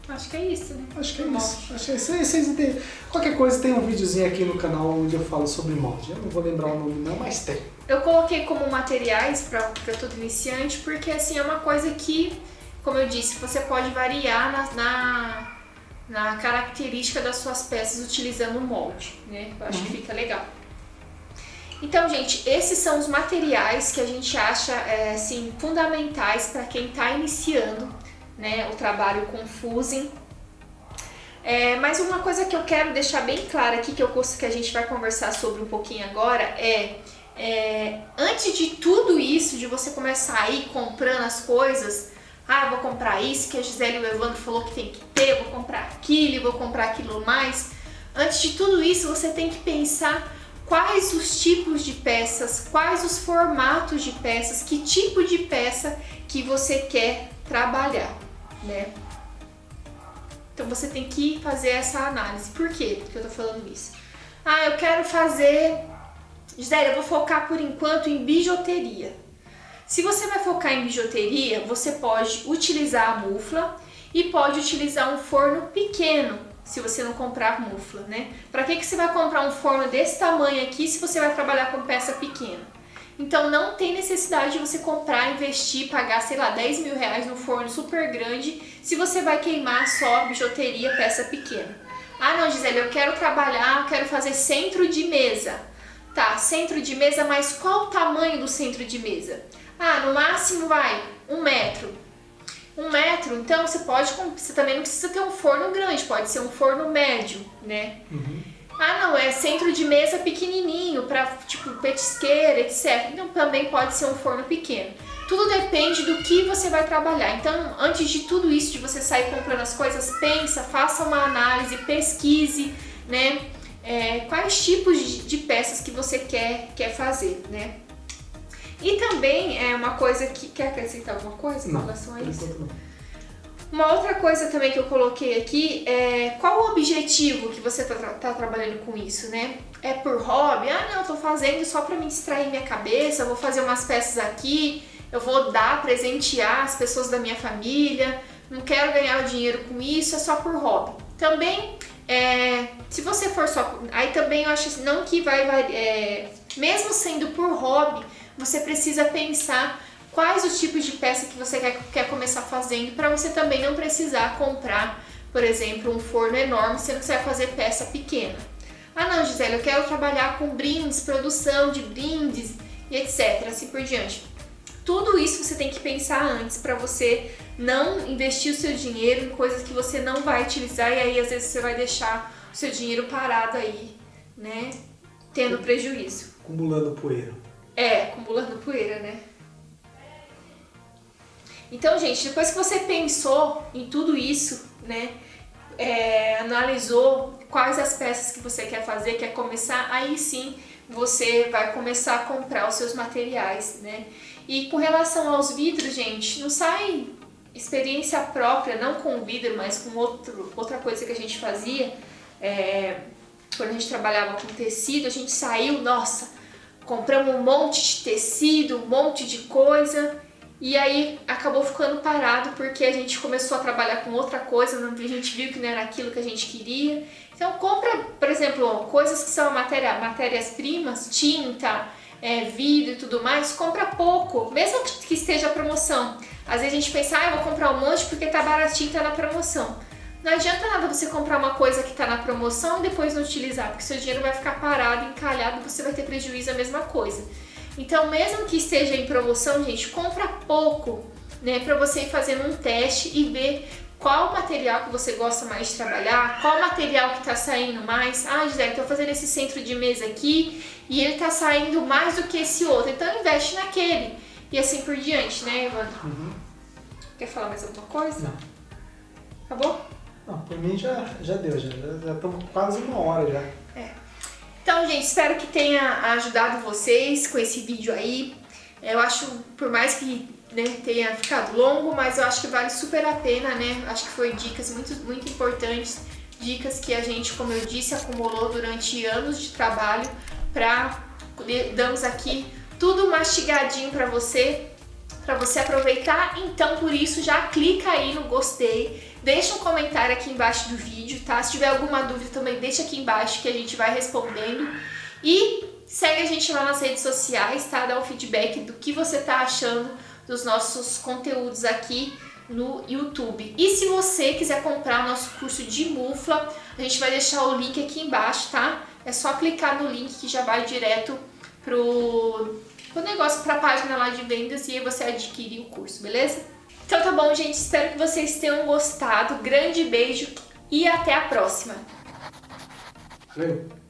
Acho que é isso, né? Acho que é isso. Acho que é isso. Qualquer coisa tem um videozinho aqui no canal onde eu falo sobre molde. Eu não vou lembrar o nome não, mas tem. Eu coloquei como materiais para todo iniciante, porque assim é uma coisa que, como eu disse, você pode variar na característica das suas peças utilizando o molde, né? Eu acho que fica legal. Então, gente, esses são os materiais que a gente acha assim, fundamentais para quem está iniciando, né, o trabalho com fusing. Mas uma coisa que eu quero deixar bem clara aqui, que a gente vai conversar sobre um pouquinho agora, antes de tudo isso, de você começar a ir comprando as coisas, vou comprar isso que a Gisele e o Evandro falou que tem que ter, vou comprar aquilo e vou comprar aquilo mais. Antes de tudo isso, você tem que pensar quais os tipos de peças, quais os formatos de peças, que tipo de peça que você quer trabalhar, né? Então você tem que fazer essa análise. Por quê que eu tô falando isso? Ah, eu quero fazer... Gisele, eu vou focar por enquanto em bijuteria. Se você vai focar em bijuteria, você pode utilizar a mufla e pode utilizar um forno pequeno, se você não comprar mufla, né? Para que você vai comprar um forno desse tamanho aqui se você vai trabalhar com peça pequena? Então não tem necessidade de você comprar, investir, pagar, sei lá, 10 mil reais num forno super grande se você vai queimar só bijuteria, peça pequena. Ah não, Gisele, eu quero trabalhar, eu quero fazer centro de mesa. Tá, centro de mesa, mas qual o tamanho do centro de mesa? Ah, no máximo vai 1 metro. 1 metro, então você também não precisa ter um forno grande, pode ser um forno médio, né? Ah, não, é centro de mesa pequenininho, para tipo petisqueira, etc. Então também pode ser um forno pequeno. Tudo depende do que você vai trabalhar. Então, antes de tudo isso, de você sair comprando as coisas, pensa, faça uma análise, pesquise, né? Quais tipos de peças que você quer fazer, né? E também é uma coisa que... Quer acrescentar alguma coisa com relação a isso? Uma outra coisa também que eu coloquei aqui é qual o objetivo que você tá trabalhando com isso, né? É por hobby? Ah, não, eu tô fazendo só para me distrair minha cabeça, eu vou fazer umas peças aqui, eu vou presentear as pessoas da minha família, não quero ganhar dinheiro com isso, é só por hobby. Também, se você for só... Aí também eu acho assim, não que mesmo sendo por hobby, você precisa pensar quais os tipos de peça que você quer começar fazendo para você também não precisar comprar, por exemplo, um forno enorme, sendo que você vai fazer peça pequena. Ah não, Gisele, eu quero trabalhar com brindes, produção de brindes e etc, assim por diante. Tudo isso você tem que pensar antes para você não investir o seu dinheiro em coisas que você não vai utilizar e aí às vezes você vai deixar o seu dinheiro parado aí, né, tendo prejuízo. Acumulando poeira. Acumulando poeira, né? Então, gente, depois que você pensou em tudo isso, né, analisou quais as peças que você quer fazer, quer começar, aí sim você vai começar a comprar os seus materiais, né? E com relação aos vidros, gente, não sai experiência própria, não com vidro, mas com outra coisa que a gente fazia, quando a gente trabalhava com tecido, a gente saiu, nossa, compramos um monte de tecido, um monte de coisa, e aí acabou ficando parado porque a gente começou a trabalhar com outra coisa, a gente viu que não era aquilo que a gente queria. Então compra, por exemplo, coisas que são matérias-primas, tinta, vidro e tudo mais, compra pouco, mesmo que esteja promoção. Às vezes a gente pensa, eu vou comprar um monte porque tá baratinho, tá na promoção. Não adianta nada você comprar uma coisa que tá na promoção e depois não utilizar, porque seu dinheiro vai ficar parado, encalhado, você vai ter prejuízo, a mesma coisa. Então, mesmo que esteja em promoção, gente, compra pouco, né, para você ir fazendo um teste e ver qual material que você gosta mais de trabalhar, qual material que tá saindo mais. Ah, Gisele, tô fazendo esse centro de mesa aqui e ele tá saindo mais do que esse outro, então investe naquele. E assim por diante, né, Evandro? Quer falar mais alguma coisa? Não. Acabou? Não, por mim já deu, já estamos quase 1 hora já. Então, gente, espero que tenha ajudado vocês com esse vídeo aí. Eu acho, por mais que tenha ficado longo, mas eu acho que vale super a pena, né? Acho que foi dicas muito importantes, dicas que a gente, como eu disse, acumulou durante anos de trabalho damos aqui tudo mastigadinho para você aproveitar. Então, por isso, já clica aí no gostei, deixa um comentário aqui embaixo do vídeo, tá? Se tiver alguma dúvida também deixa aqui embaixo que a gente vai respondendo. E segue a gente lá nas redes sociais, tá? Dá um feedback do que você tá achando dos nossos conteúdos aqui no YouTube. E se você quiser comprar nosso curso de mufla, a gente vai deixar o link aqui embaixo, tá? É só clicar no link que já vai direto pro negócio, pra página lá de vendas, e aí você adquire o curso, beleza? Então tá bom, gente, espero que vocês tenham gostado. Grande beijo e até a próxima! Valeu!